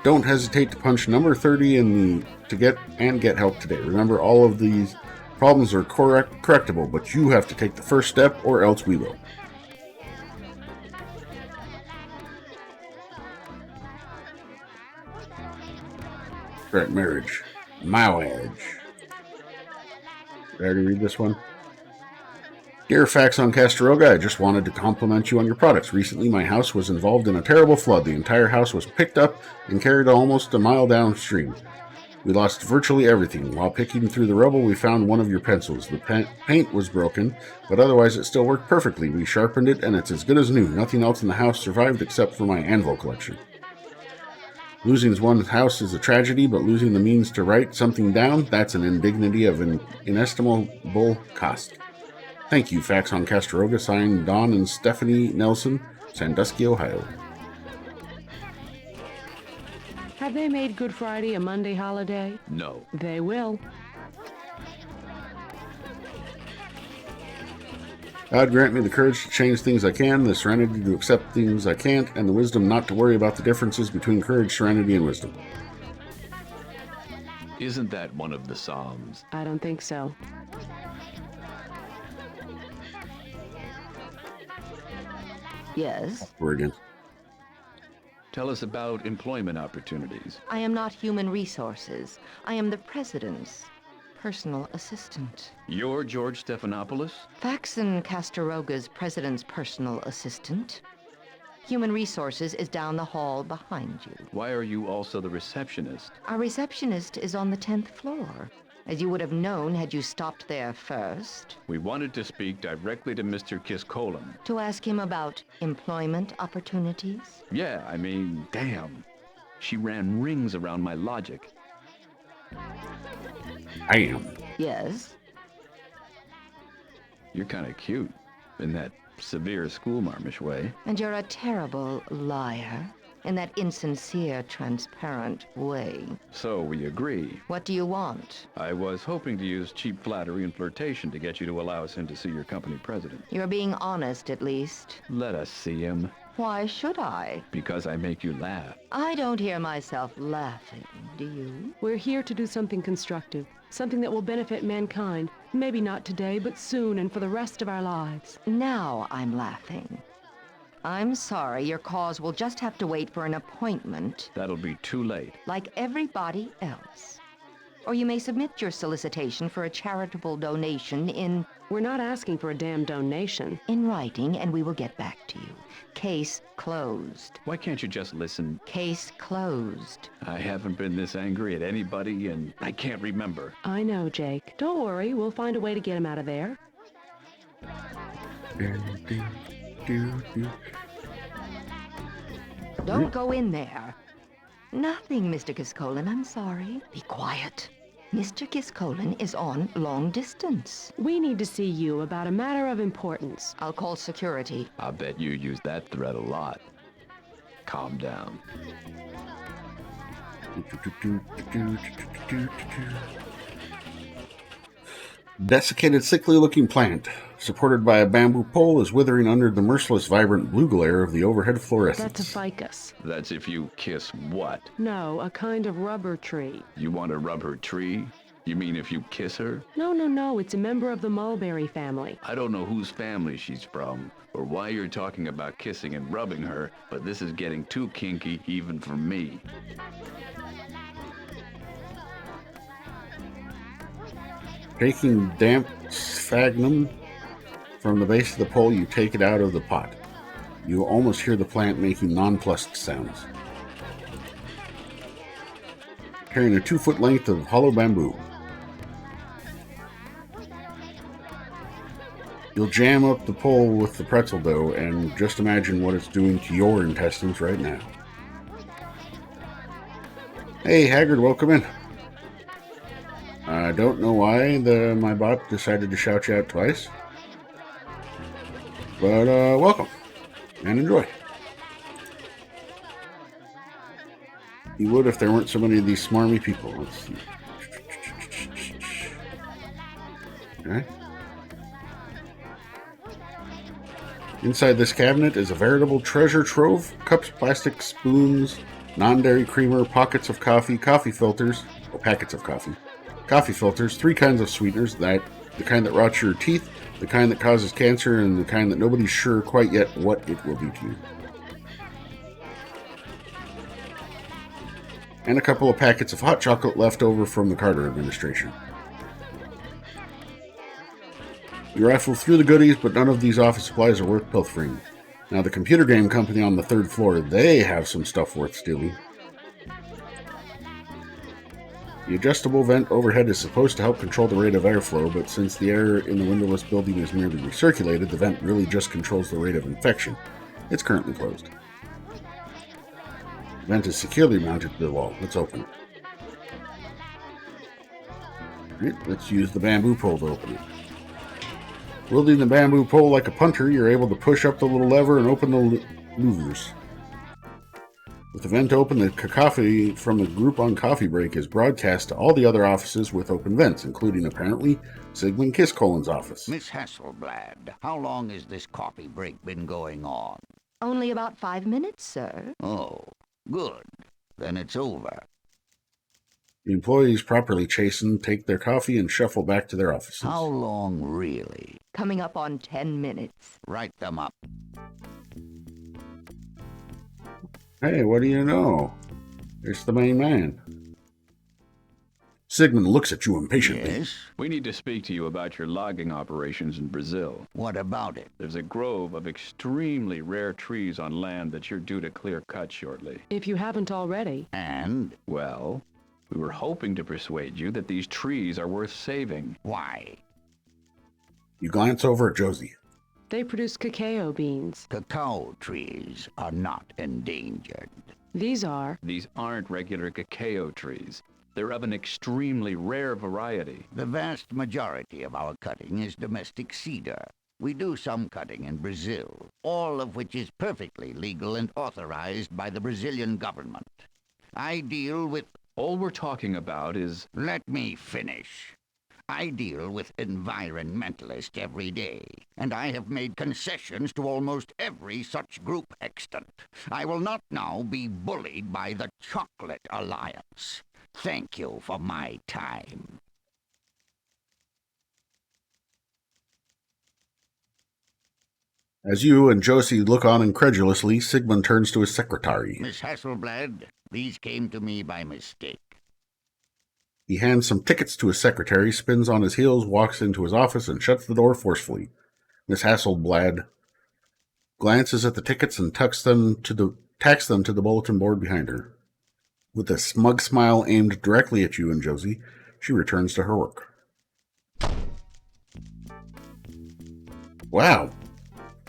don't hesitate to punch number 30 to get help today. Remember, all of these problems are correctable, but you have to take the first step or else we will. Correct marriage. Marriage. Did I already read this one? Dear Fax on Castaroga, I just wanted to compliment you on your products. Recently, my house was involved in a terrible flood. The entire house was picked up and carried almost a mile downstream. We lost virtually everything. While picking through the rubble, we found one of your pencils. The paint was broken, but otherwise it still worked perfectly. We sharpened it, and it's as good as new. Nothing else in the house survived except for my anvil collection. Losing one's house is a tragedy, but losing the means to write something down, that's an indignity of an inestimable cost. Thank you, Fax on Castaroga, signed Don and Stephanie Nelson, Sandusky, Ohio. Have they made Good Friday a Monday holiday? No. They will. God grant me the courage to change things I can, the serenity to accept things I can't, and the wisdom not to worry about the differences between courage, serenity, and wisdom. Isn't that one of the Psalms? I don't think so. Yes? Oregon. Tell us about employment opportunities. I am not human resources. I am the president's personal assistant. You're George Stephanopoulos? Faxon Castaroga's president's personal assistant. Human resources is down the hall behind you. Why are you also the receptionist? Our receptionist is on the 10th floor. As you would have known had you stopped there first. We wanted to speak directly to Mr. Kiss-Colan. To ask him about employment opportunities? Yeah, I mean, damn. She ran rings around my logic. I am. Yes? You're kind of cute, in that severe schoolmarmish way. And you're a terrible liar, in that insincere, transparent way. So we agree. What do you want? I was hoping to use cheap flattery and flirtation to get you to allow us in to see your company president. You're being honest, at least. Let us see him. Why should I? Because I make you laugh. I don't hear myself laughing, do you? We're here to do something constructive, something that will benefit mankind. Maybe not today, but soon and for the rest of our lives. Now I'm laughing. I'm sorry, your cause will just have to wait for an appointment. That'll be too late. Like everybody else. Or you may submit your solicitation for a charitable donation in... We're not asking for a damn donation. In writing, and we will get back to you. Case closed. Why can't you just listen? Case closed. I haven't been this angry at anybody, and I can't remember. I know, Jake. Don't worry, we'll find a way to get him out of there. Don't go in there. Nothing, Mr. Kiskolen, I'm sorry. Be quiet. Mr. Kiskolen is on long distance. We need to see you about a matter of importance. I'll call security. I bet you use that threat a lot. Calm down. Desiccated, sickly-looking plant, supported by a bamboo pole, is withering under the merciless, vibrant blue glare of the overhead fluorescence. That's a ficus. That's if you kiss what? No, a kind of rubber tree. You want to rub her tree? You mean if you kiss her? No, it's a member of the mulberry family. I don't know whose family she's from, or why you're talking about kissing and rubbing her, but this is getting too kinky even for me. Taking damp sphagnum from the base of the pole, you take it out of the pot. You almost hear the plant making nonplussed sounds. Carrying a 2-foot length of hollow bamboo. You'll jam up the pole with the pretzel dough and just imagine what it's doing to your intestines right now. Hey, Haggard, welcome in. I don't know why my bot decided to shout you out twice. But, welcome. And enjoy. You would if there weren't so many of these smarmy people. Let's see. Okay. Inside this cabinet is a veritable treasure trove. Cups, plastic spoons, non-dairy creamer, pockets of coffee, coffee filters, or packets of coffee. Coffee filters, 3 kinds of sweeteners, the kind that rots your teeth, the kind that causes cancer, and the kind that nobody's sure quite yet what it will do to you. And a couple of packets of hot chocolate left over from the Carter administration. You rifle through the goodies, but none of these office supplies are worth pilfering. Now, the computer game company on the 3rd floor, they have some stuff worth stealing. The adjustable vent overhead is supposed to help control the rate of airflow, but since the air in the windowless building is merely recirculated, the vent really just controls the rate of infection. It's currently closed. The vent is securely mounted to the wall. Let's open it. Alright, let's use the bamboo pole to open it. Wielding the bamboo pole like a punter, you're able to push up the little lever and open the louvers. With the vent open, the cacophony from the group on coffee break is broadcast to all the other offices with open vents, including, apparently, Sigmund Kiskolen's office. Miss Hasselblad, how long has this coffee break been going on? Only about 5 minutes, sir. Oh, good. Then it's over. The employees, properly chastened, take their coffee and shuffle back to their offices. How long, really? Coming up on 10 minutes. Write them up. Hey, what do you know? It's the main man. Sigmund looks at you impatiently. Yes? We need to speak to you about your logging operations in Brazil. What about it? There's a grove of extremely rare trees on land that you're due to clear cut shortly. If you haven't already. And? Well, we were hoping to persuade you that these trees are worth saving. Why? You glance over at Josie. They produce cacao beans. Cacao trees are not endangered. These are. These aren't regular cacao trees. They're of an extremely rare variety. The vast majority of our cutting is domestic cedar. We do some cutting in Brazil, all of which is perfectly legal and authorized by the Brazilian government. I deal with... All we're talking about is... Let me finish. I deal with environmentalists every day, and I have made concessions to almost every such group extant. I will not now be bullied by the Chocolate Alliance. Thank you for my time. As you and Josie look on incredulously, Sigmund turns to his secretary. Miss Hasselblad, these came to me by mistake. He hands some tickets to his secretary, spins on his heels, walks into his office, and shuts the door forcefully. Miss Hasselblad glances at the tickets and tacks them to the bulletin board behind her. With a smug smile aimed directly at you and Josie, she returns to her work. Wow,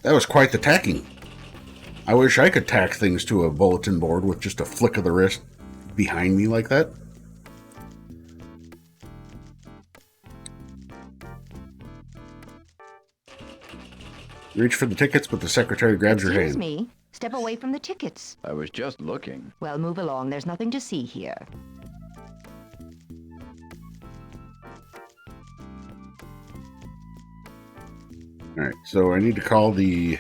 that was quite the tacking. I wish I could tack things to a bulletin board with just a flick of the wrist behind me like that. You reach for the tickets, but the secretary grabs your hand. Excuse me. Step away from the tickets. I was just looking. Well, move along. There's nothing to see here. Alright, so I need to call the...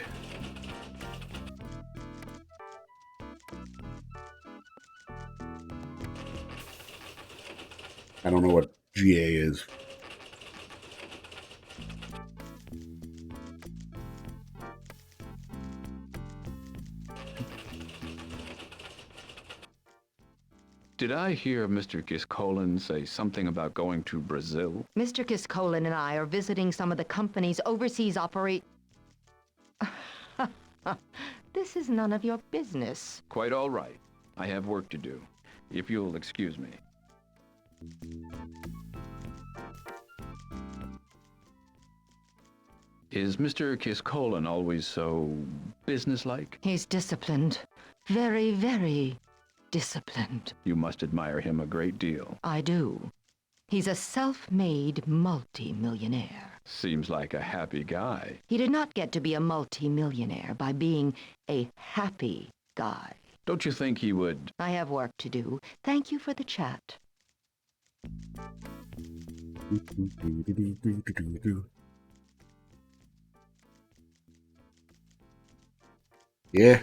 I don't know what GA is. Did I hear Mr. Kiskolen say something about going to Brazil? Mr. Kiskolen and I are visiting some of the company's overseas This is none of your business. Quite all right. I have work to do. If you'll excuse me. Is Mr. Kiskolen always so businesslike? He's disciplined. Very, very disciplined. You must admire him a great deal. I do. He's a self-made multi-millionaire. Seems like a happy guy. He did not get to be a multi-millionaire by being a happy guy. Don't you think he would? I have work to do. Thank you for the chat. Yeah.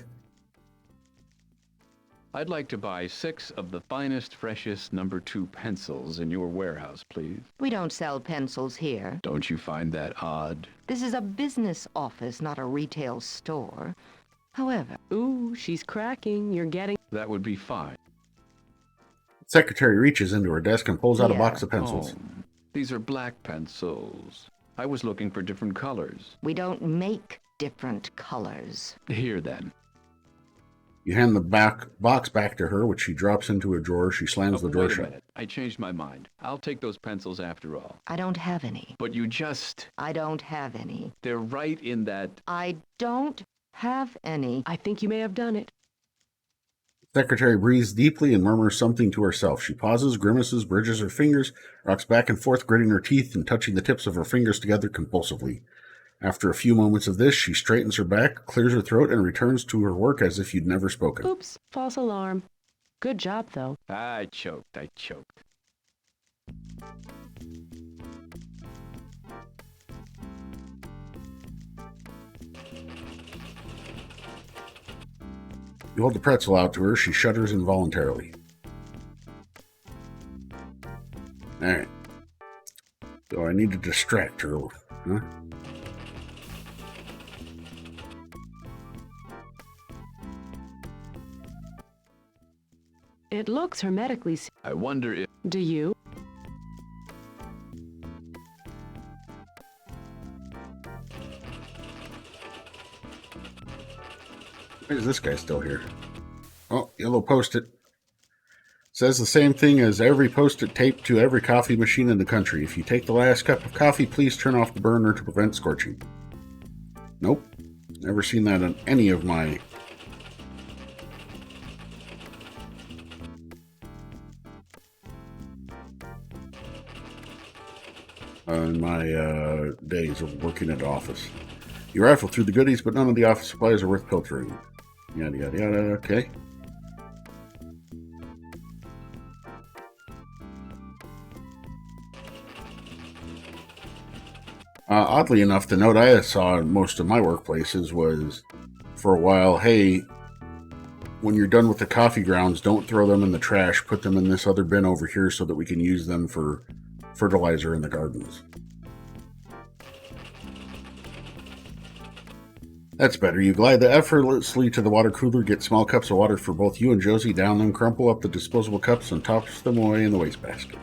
I'd like to buy 6 of the finest, freshest number 2 pencils in your warehouse, please. We don't sell pencils here. Don't you find that odd? This is a business office, not a retail store. However... Ooh, she's cracking. You're getting... That would be fine. The secretary reaches into her desk and pulls out a box of pencils. Oh, these are black pencils. I was looking for different colors. We don't make different colors. Here, then. You hand the box back to her, which she drops into a drawer. She slams the drawer wait a shut. minute. I changed my mind. I'll take those pencils after all. I don't have any. But you just... I don't have any. They're right in that... I don't have any. I think you may have done it. The secretary breathes deeply and murmurs something to herself. She pauses, grimaces, bridges her fingers, rocks back and forth, gritting her teeth and touching the tips of her fingers together compulsively. After a few moments of this, she straightens her back, clears her throat, and returns to her work as if you'd never spoken. Oops, false alarm. Good job, though. I choked. You hold the pretzel out to her. She shudders involuntarily. Alright. So I need to distract her, huh? It looks hermetically... I wonder if... Do you? Why is this guy still here? Oh, yellow post-it. Says the same thing as every post-it taped to every coffee machine in the country. If you take the last cup of coffee, please turn off the burner to prevent scorching. Nope. Never seen that on any of my... days of working at the office. You rifle through the goodies, but none of the office supplies are worth pilfering. Yada, yada, yada. Okay. Oddly enough, the note I saw in most of my workplaces was, for a while, hey, when you're done with the coffee grounds, don't throw them in the trash. Put them in this other bin over here so that we can use them for fertilizer in the gardens. That's better. You glide effortlessly to the water cooler, get small cups of water for both you and Josie, down them, crumple up the disposable cups, and toss them away in the wastebasket.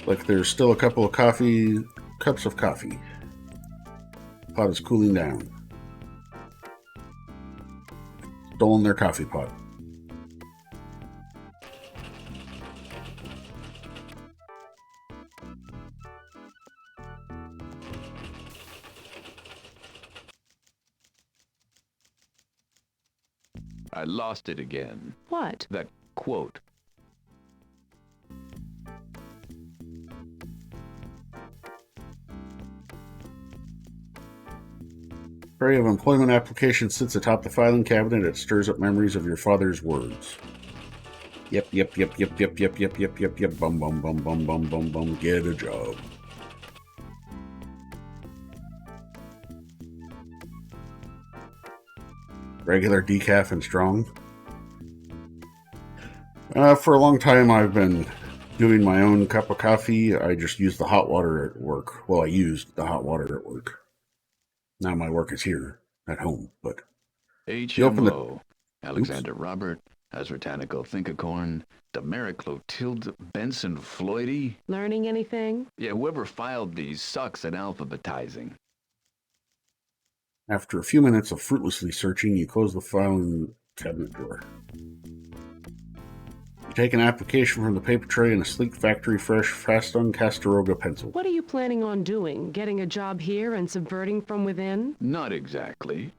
Like there's still a couple of cups of coffee. Pot is cooling down. Stolen their coffee pot. I lost it again. What? That quote. Tray of employment application sits atop the filing cabinet. It stirs up memories of your father's words. Yep. Bum, bum, bum, bum, bum, bum, bum. Get a job. Regular, decaf, and strong. For a long time, I've been doing my own cup of coffee. I just use the hot water at work. Well, I used the hot water at work. Now my work is here at home, but HMO. Alexander Robert, Azrotanical Thinkacorn, Demeric Clotilde Benson Floydy. Learning anything? Yeah, whoever filed these sucks at alphabetizing. After a few minutes of fruitlessly searching, you close the filing cabinet drawer. You take an application from the paper tray and a sleek factory fresh Faston Castaroga pencil. What are you planning on doing? Getting a job here and subverting from within? Not exactly.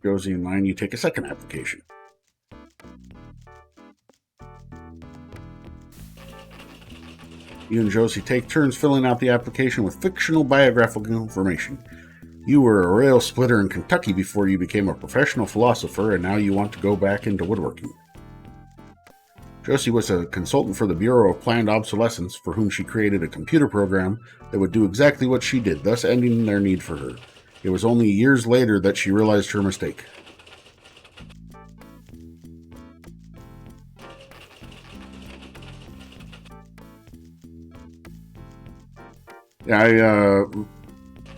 Josie in line, you take a second application. You and Josie take turns filling out the application with fictional biographical information. You were a rail splitter in Kentucky before you became a professional philosopher, and now you want to go back into woodworking. Josie was a consultant for the Bureau of Planned Obsolescence, for whom she created a computer program that would do exactly what she did, thus ending their need for her. It was only years later that she realized her mistake.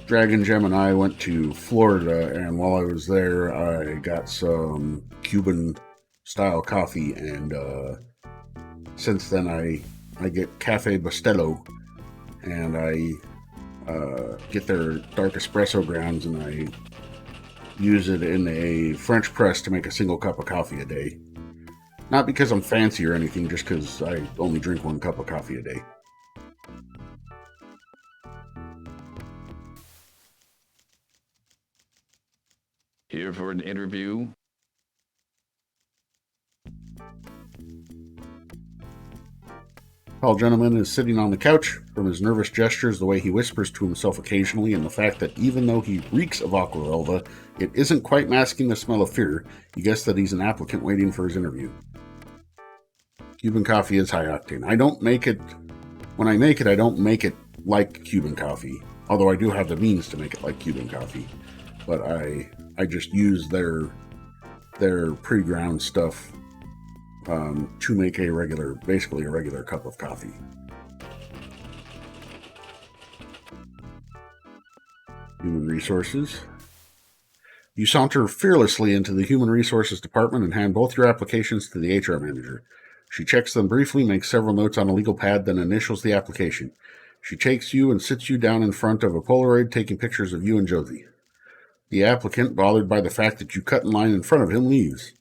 Dragon Gem and I went to Florida, and while I was there, I got some Cuban-style coffee, and since then I get Cafe Bustelo, and I get their dark espresso grounds, and I use it in a French press to make a single cup of coffee a day. Not because I'm fancy or anything, just because I only drink one cup of coffee a day. Here for an interview? Tall gentleman is sitting on the couch. From his nervous gestures, the way he whispers to himself occasionally, and the fact that even though he reeks of aqua velva, it isn't quite masking the smell of fear, you guess that he's an applicant waiting for his interview. Cuban coffee is high octane. When I make it, I don't make it like Cuban coffee, although I do have the means to make it like Cuban coffee. But I just use their pre-ground stuff to make basically a regular cup of coffee. Human Resources. You saunter fearlessly into the Human Resources Department and hand both your applications to the HR manager. She checks them briefly, makes several notes on a legal pad, then initials the application. She takes you and sits you down in front of a Polaroid, taking pictures of you and Josie. The applicant, bothered by the fact that you cut in line in front of him, leaves.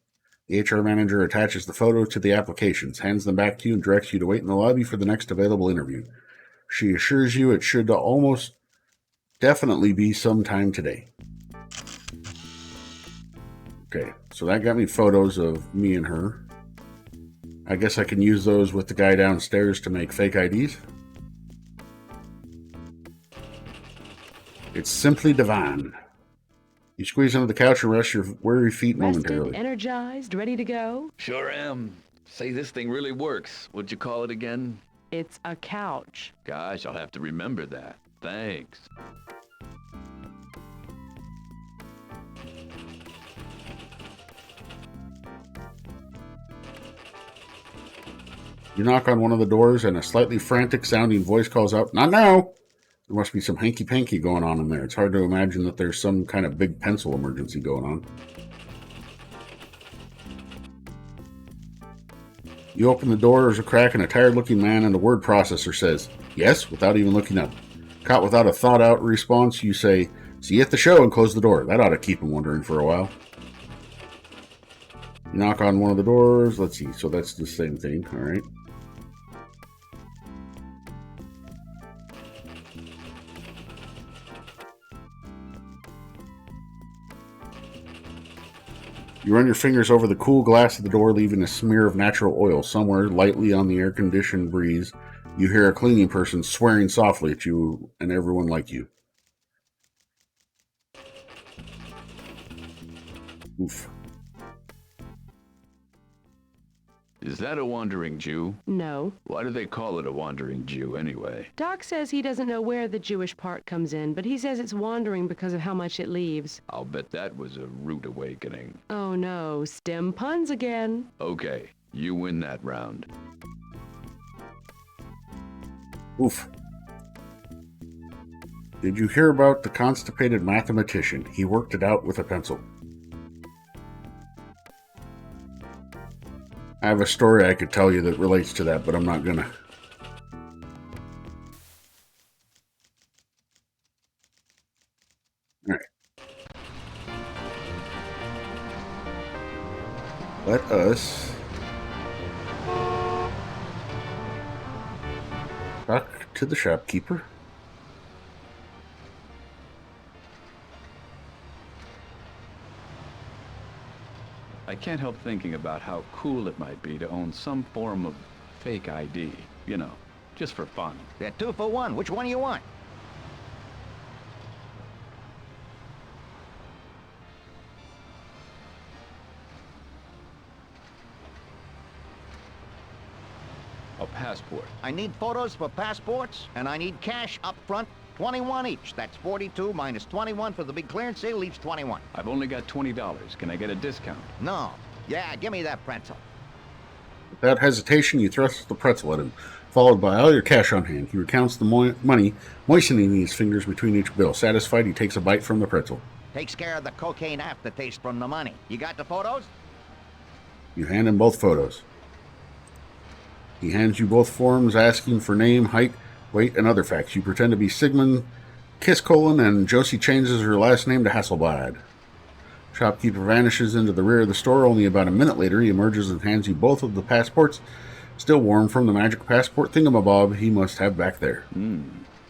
The HR manager attaches the photo to the applications, hands them back to you, and directs you to wait in the lobby for the next available interview. She assures you it should almost definitely be sometime today. Okay, so that got me photos of me and her. I guess I can use those with the guy downstairs to make fake IDs. It's simply divine. You squeeze under the couch and rest your weary feet momentarily. Rested, energized, ready to go? Sure am. Say, this thing really works. What'd you call it again? It's a couch. Gosh, I'll have to remember that. Thanks. You knock on one of the doors, and a slightly frantic-sounding voice calls out, "Not now!" There must be some hanky-panky going on in there. It's hard to imagine that there's some kind of big pencil emergency going on. You open the door, there's a crack, and a tired-looking man in the word processor says, "Yes," without even looking up. Caught without a thought-out response, you say, "See you at the show," and close the door. That ought to keep him wondering for a while. You knock on one of the doors. Let's see. So that's the same thing. All right. You run your fingers over the cool glass of the door, leaving a smear of natural oil somewhere lightly on the air-conditioned breeze. You hear a cleaning person swearing softly at you and everyone like you. Oof. Is that a wandering Jew? No. Why do they call it a wandering Jew anyway? Doc says he doesn't know where the Jewish part comes in, but he says it's wandering because of how much it leaves. I'll bet that was a rude awakening. Oh no, STEM puns again. Okay, you win that round. Oof. Did you hear about the constipated mathematician? He worked it out with a pencil. I have a story I could tell you that relates to that, but I'm not gonna. Alright. Let us talk to the shopkeeper. I can't help thinking about how cool it might be to own some form of fake ID. You know, just for fun. They're 2 for 1. Which one do you want? A passport. I need photos for passports, and I need cash up front. 21 each. That's 42 minus 21 for the big clearance sale leaves 21. I've only got $20. Can I get a discount? No. Yeah, give me that pretzel. Without hesitation, you thrust the pretzel at him, followed by all your cash on hand. He recounts the money, moistening his fingers between each bill. Satisfied, he takes a bite from the pretzel. Takes care of the cocaine aftertaste from the money. You got the photos? You hand him both photos. He hands you both forms asking for name, height, weight, and other facts. You pretend to be Sigmund Kiss:, and Josie changes her last name to Hasselblad. Shopkeeper vanishes into the rear of the store. Only about a minute later, he emerges and hands you both of the passports, still warm from the magic passport thingamabob he must have back there.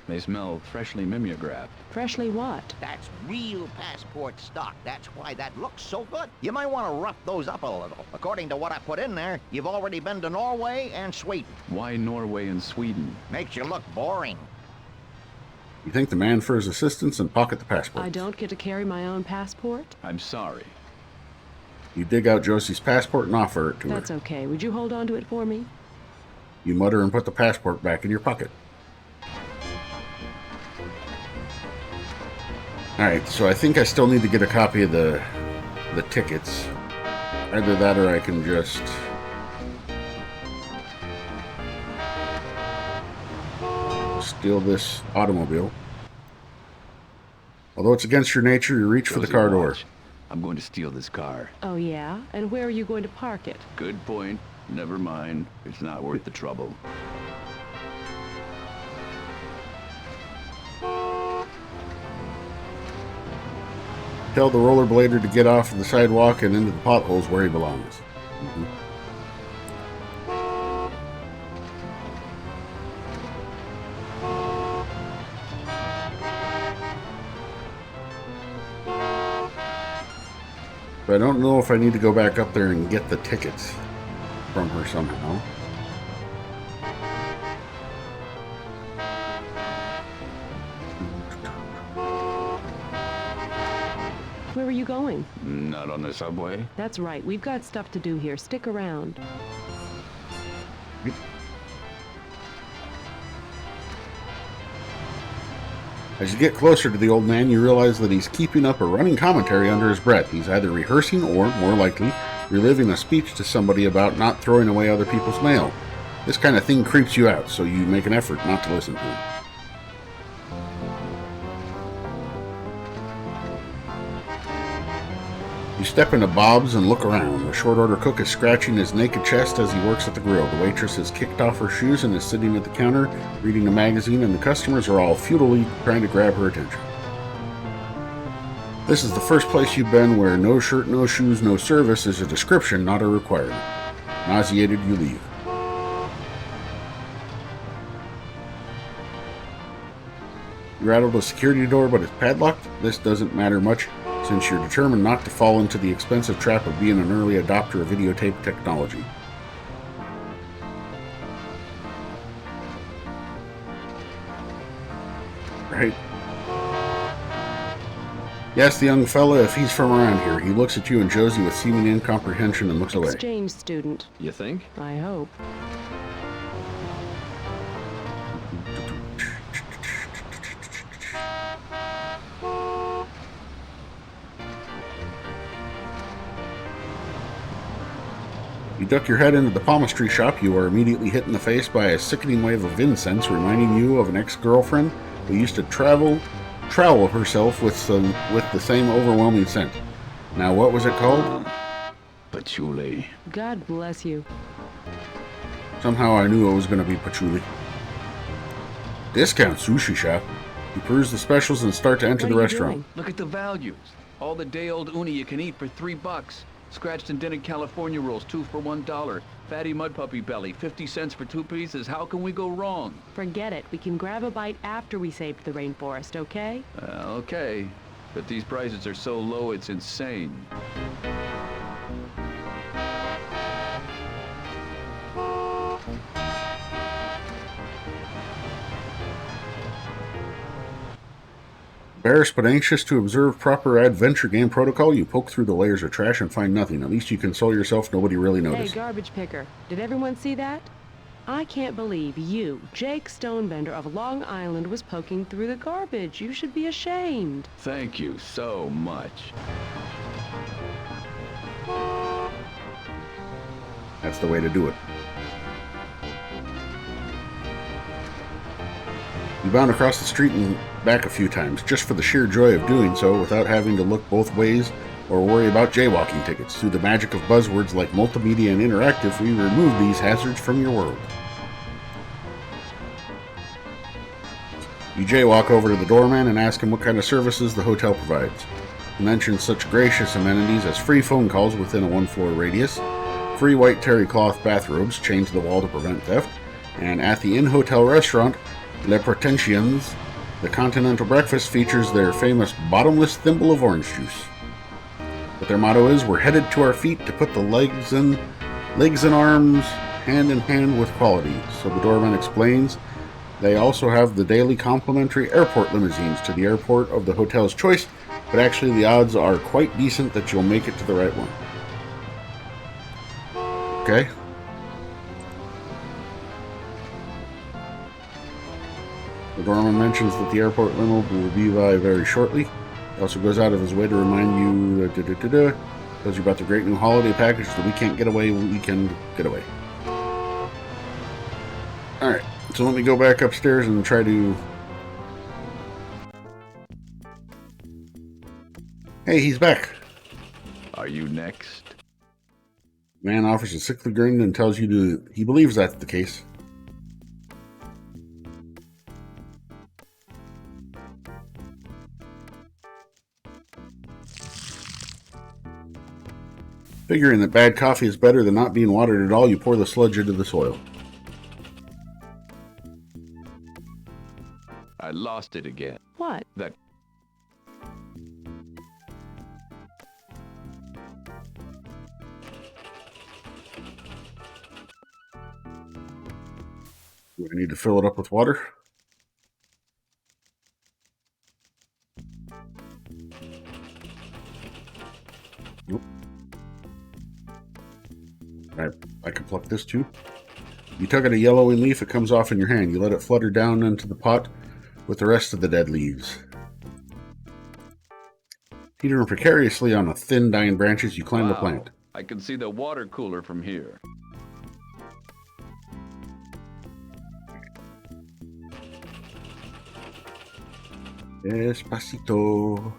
They smell freshly mimeographed. Freshly what? That's real passport stock. That's why that looks so good. You might want to rough those up a little. According to what I put in there, you've already been to Norway and Sweden. Why Norway and Sweden? Makes you look boring. You thank the man for his assistance and pocket the passport. I don't get to carry my own passport? I'm sorry. You dig out Josie's passport and offer it to her. That's okay. Would you hold on to it for me? You mutter and put the passport back in your pocket. Alright, so I think I still need to get a copy of the tickets. Either that or I can just steal this automobile. Although it's against your nature, you reach for the car door. I'm going to steal this car. Oh, yeah? And where are you going to park it? Good point. Never mind. It's not worth the trouble. Tell the rollerblader to get off of the sidewalk and into the potholes where he belongs. But I don't know if I need to go back up there and get the tickets from her somehow. Where are you going? Not on the subway. That's right. We've got stuff to do here. Stick around. As you get closer to the old man, you realize that he's keeping up a running commentary under his breath. He's either rehearsing or, more likely, reliving a speech to somebody about not throwing away other people's mail. This kind of thing creeps you out, so you make an effort not to listen to him. You step into Bob's and look around. The short-order cook is scratching his naked chest as he works at the grill. The waitress has kicked off her shoes and is sitting at the counter, reading a magazine, and the customers are all futilely trying to grab her attention. This is the first place you've been where no shirt, no shoes, no service is a description, not a requirement. Nauseated, you leave. You rattle the security door, but it's padlocked. This doesn't matter much, since you're determined not to fall into the expensive trap of being an early adopter of videotape technology. Right? Yes, the young fella, if he's from around here. He looks at you and Josie with seeming incomprehension and looks away. Exchange student. You think? I hope. You duck your head into the palmistry shop. You are immediately hit in the face by a sickening wave of incense reminding you of an ex-girlfriend who used to trowel herself with the same overwhelming scent. Now, what was it called? Patchouli. God bless you. Somehow I knew it was going to be patchouli. Discount sushi shop. You peruse the specials and start to enter the restaurant. Look at the values. All the day-old uni you can eat for $3. Scratched and dented California rolls, 2 for $1. Fatty mud puppy belly, 50 cents for 2 pieces. How can we go wrong? Forget it. We can grab a bite after we saved the rainforest, okay? Okay. But these prices are so low, it's insane. Embarrassed but anxious to observe proper adventure game protocol, you poke through the layers of trash and find nothing. At least you console yourself, nobody really noticed. Hey, garbage picker. Did everyone see that? I can't believe you, Jake Stonebender of Long Island, was poking through the garbage. You should be ashamed. Thank you so much. That's the way to do it. You bound across the street and back a few times, just for the sheer joy of doing so, without having to look both ways or worry about jaywalking tickets. Through the magic of buzzwords like multimedia and interactive, we remove these hazards from your world. You jaywalk over to the doorman and ask him what kind of services the hotel provides. He mentions such gracious amenities as free phone calls within a 1-floor radius, free white terry cloth bathrobes chained to the wall to prevent theft, and at the in-hotel restaurant, Les Pretensions, the continental breakfast features their famous bottomless thimble of orange juice. But their motto is, we're headed to our feet to put the legs and arms hand in hand with quality. So the doorman explains they also have the daily complimentary airport limousines to the airport of the hotel's choice, but actually the odds are quite decent that you'll make it to the right one. Okay. The doorman mentions that the airport limo will be by very shortly. He also goes out of his way to remind you, tells you about the great new holiday package, the Weekend Getaway. Alright, so let me go back upstairs and try to... Hey, he's back. Are you next? Man offers a sickly grin and tells you he believes that's the case. Figuring that bad coffee is better than not being watered at all, you pour the sludge into the soil. I lost it again. What? That... Do I need to fill it up with water? Nope. I can pluck this too. You tug at a yellowing leaf, it comes off in your hand. You let it flutter down into the pot with the rest of the dead leaves. Teetering precariously on the thin, dying branches, you climb the plant. I can see the water cooler from here. Despacito.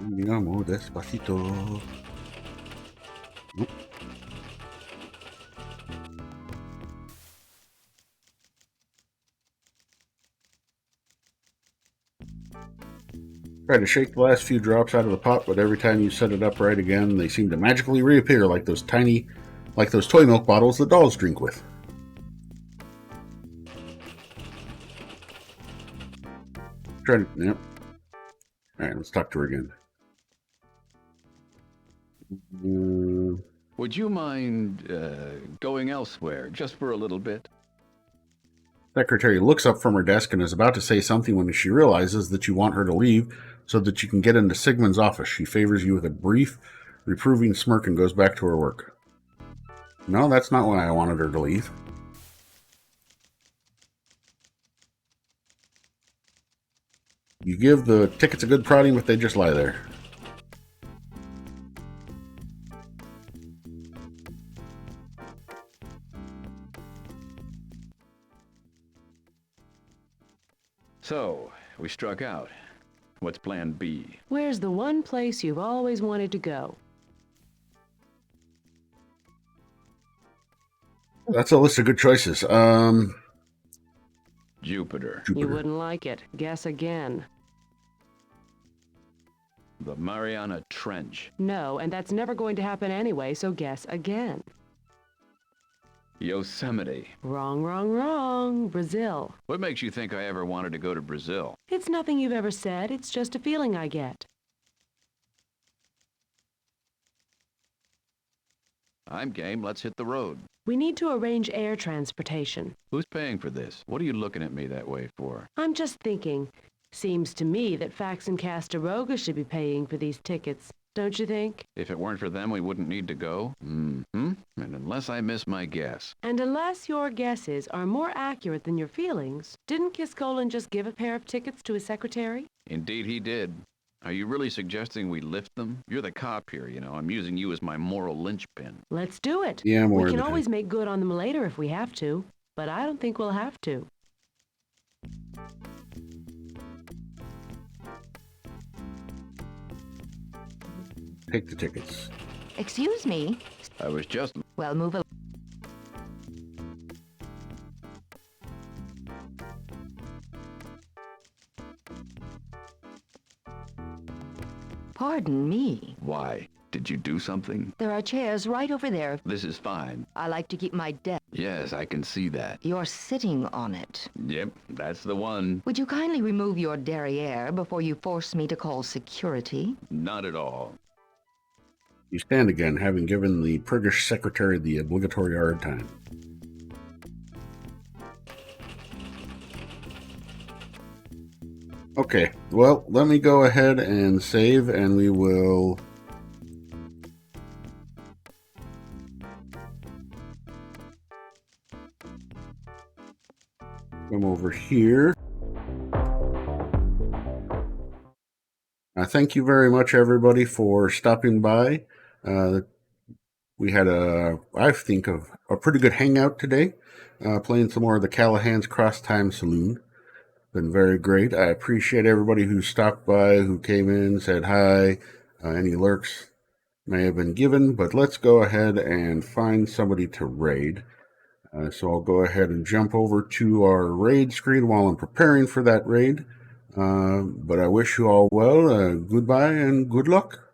Mi amor, despacito. Nope. Try to shake the last few drops out of the pot, but every time you set it up right again, they seem to magically reappear like those toy milk bottles the dolls drink with. Yep. Alright, let's talk to her again. Would you mind going elsewhere just for a little bit? Secretary looks up from her desk and is about to say something when she realizes that you want her to leave so that you can get into Sigmund's office. She favors you with a brief, reproving smirk and goes back to her work. No, that's not why I wanted her to leave. You give the tickets a good prodding, but they just lie there. So, we struck out. What's plan B? Where's the one place you've always wanted to go? That's a list of good choices. Jupiter. You wouldn't like it. Guess again. The Mariana Trench. No, and that's never going to happen anyway, so guess again. Yosemite. Wrong, wrong, wrong. Brazil. What makes you think I ever wanted to go to Brazil? It's nothing you've ever said. It's just a feeling I get. I'm game. Let's hit the road. We need to arrange air transportation. Who's paying for this? What are you looking at me that way for? I'm just thinking. Seems to me that Fax and Castaroga should be paying for these tickets. Don't you think? If it weren't for them, we wouldn't need to go. And unless I miss my guess. And unless your guesses are more accurate than your feelings, didn't Kiskolen just give a pair of tickets to his secretary? Indeed he did. Are you really suggesting we lift them? You're the cop here, you know. I'm using you as my moral linchpin. Let's do it. Yeah, we can always make good on them later if we have to, but I don't think we'll have to. Take the tickets. Excuse me. I was just... Well, move along. Pardon me. Why? Did you do something? There are chairs right over there. This is fine. I like to keep my desk. Yes, I can see that. You're sitting on it. Yep, that's the one. Would you kindly remove your derriere before you force me to call security? Not at all. You stand again, having given the priggish secretary the obligatory hard time. Okay, well, let me go ahead and save, and we will... come over here. Thank you very much, everybody, for stopping by. We had I think, a pretty good hangout today, playing some more of the Callahan's Crosstime Saloon. Been very great. I appreciate everybody who stopped by, who came in, said hi. Any lurks may have been given, but let's go ahead and find somebody to raid. So I'll go ahead and jump over to our raid screen while I'm preparing for that raid. But I wish you all well. Goodbye and good luck.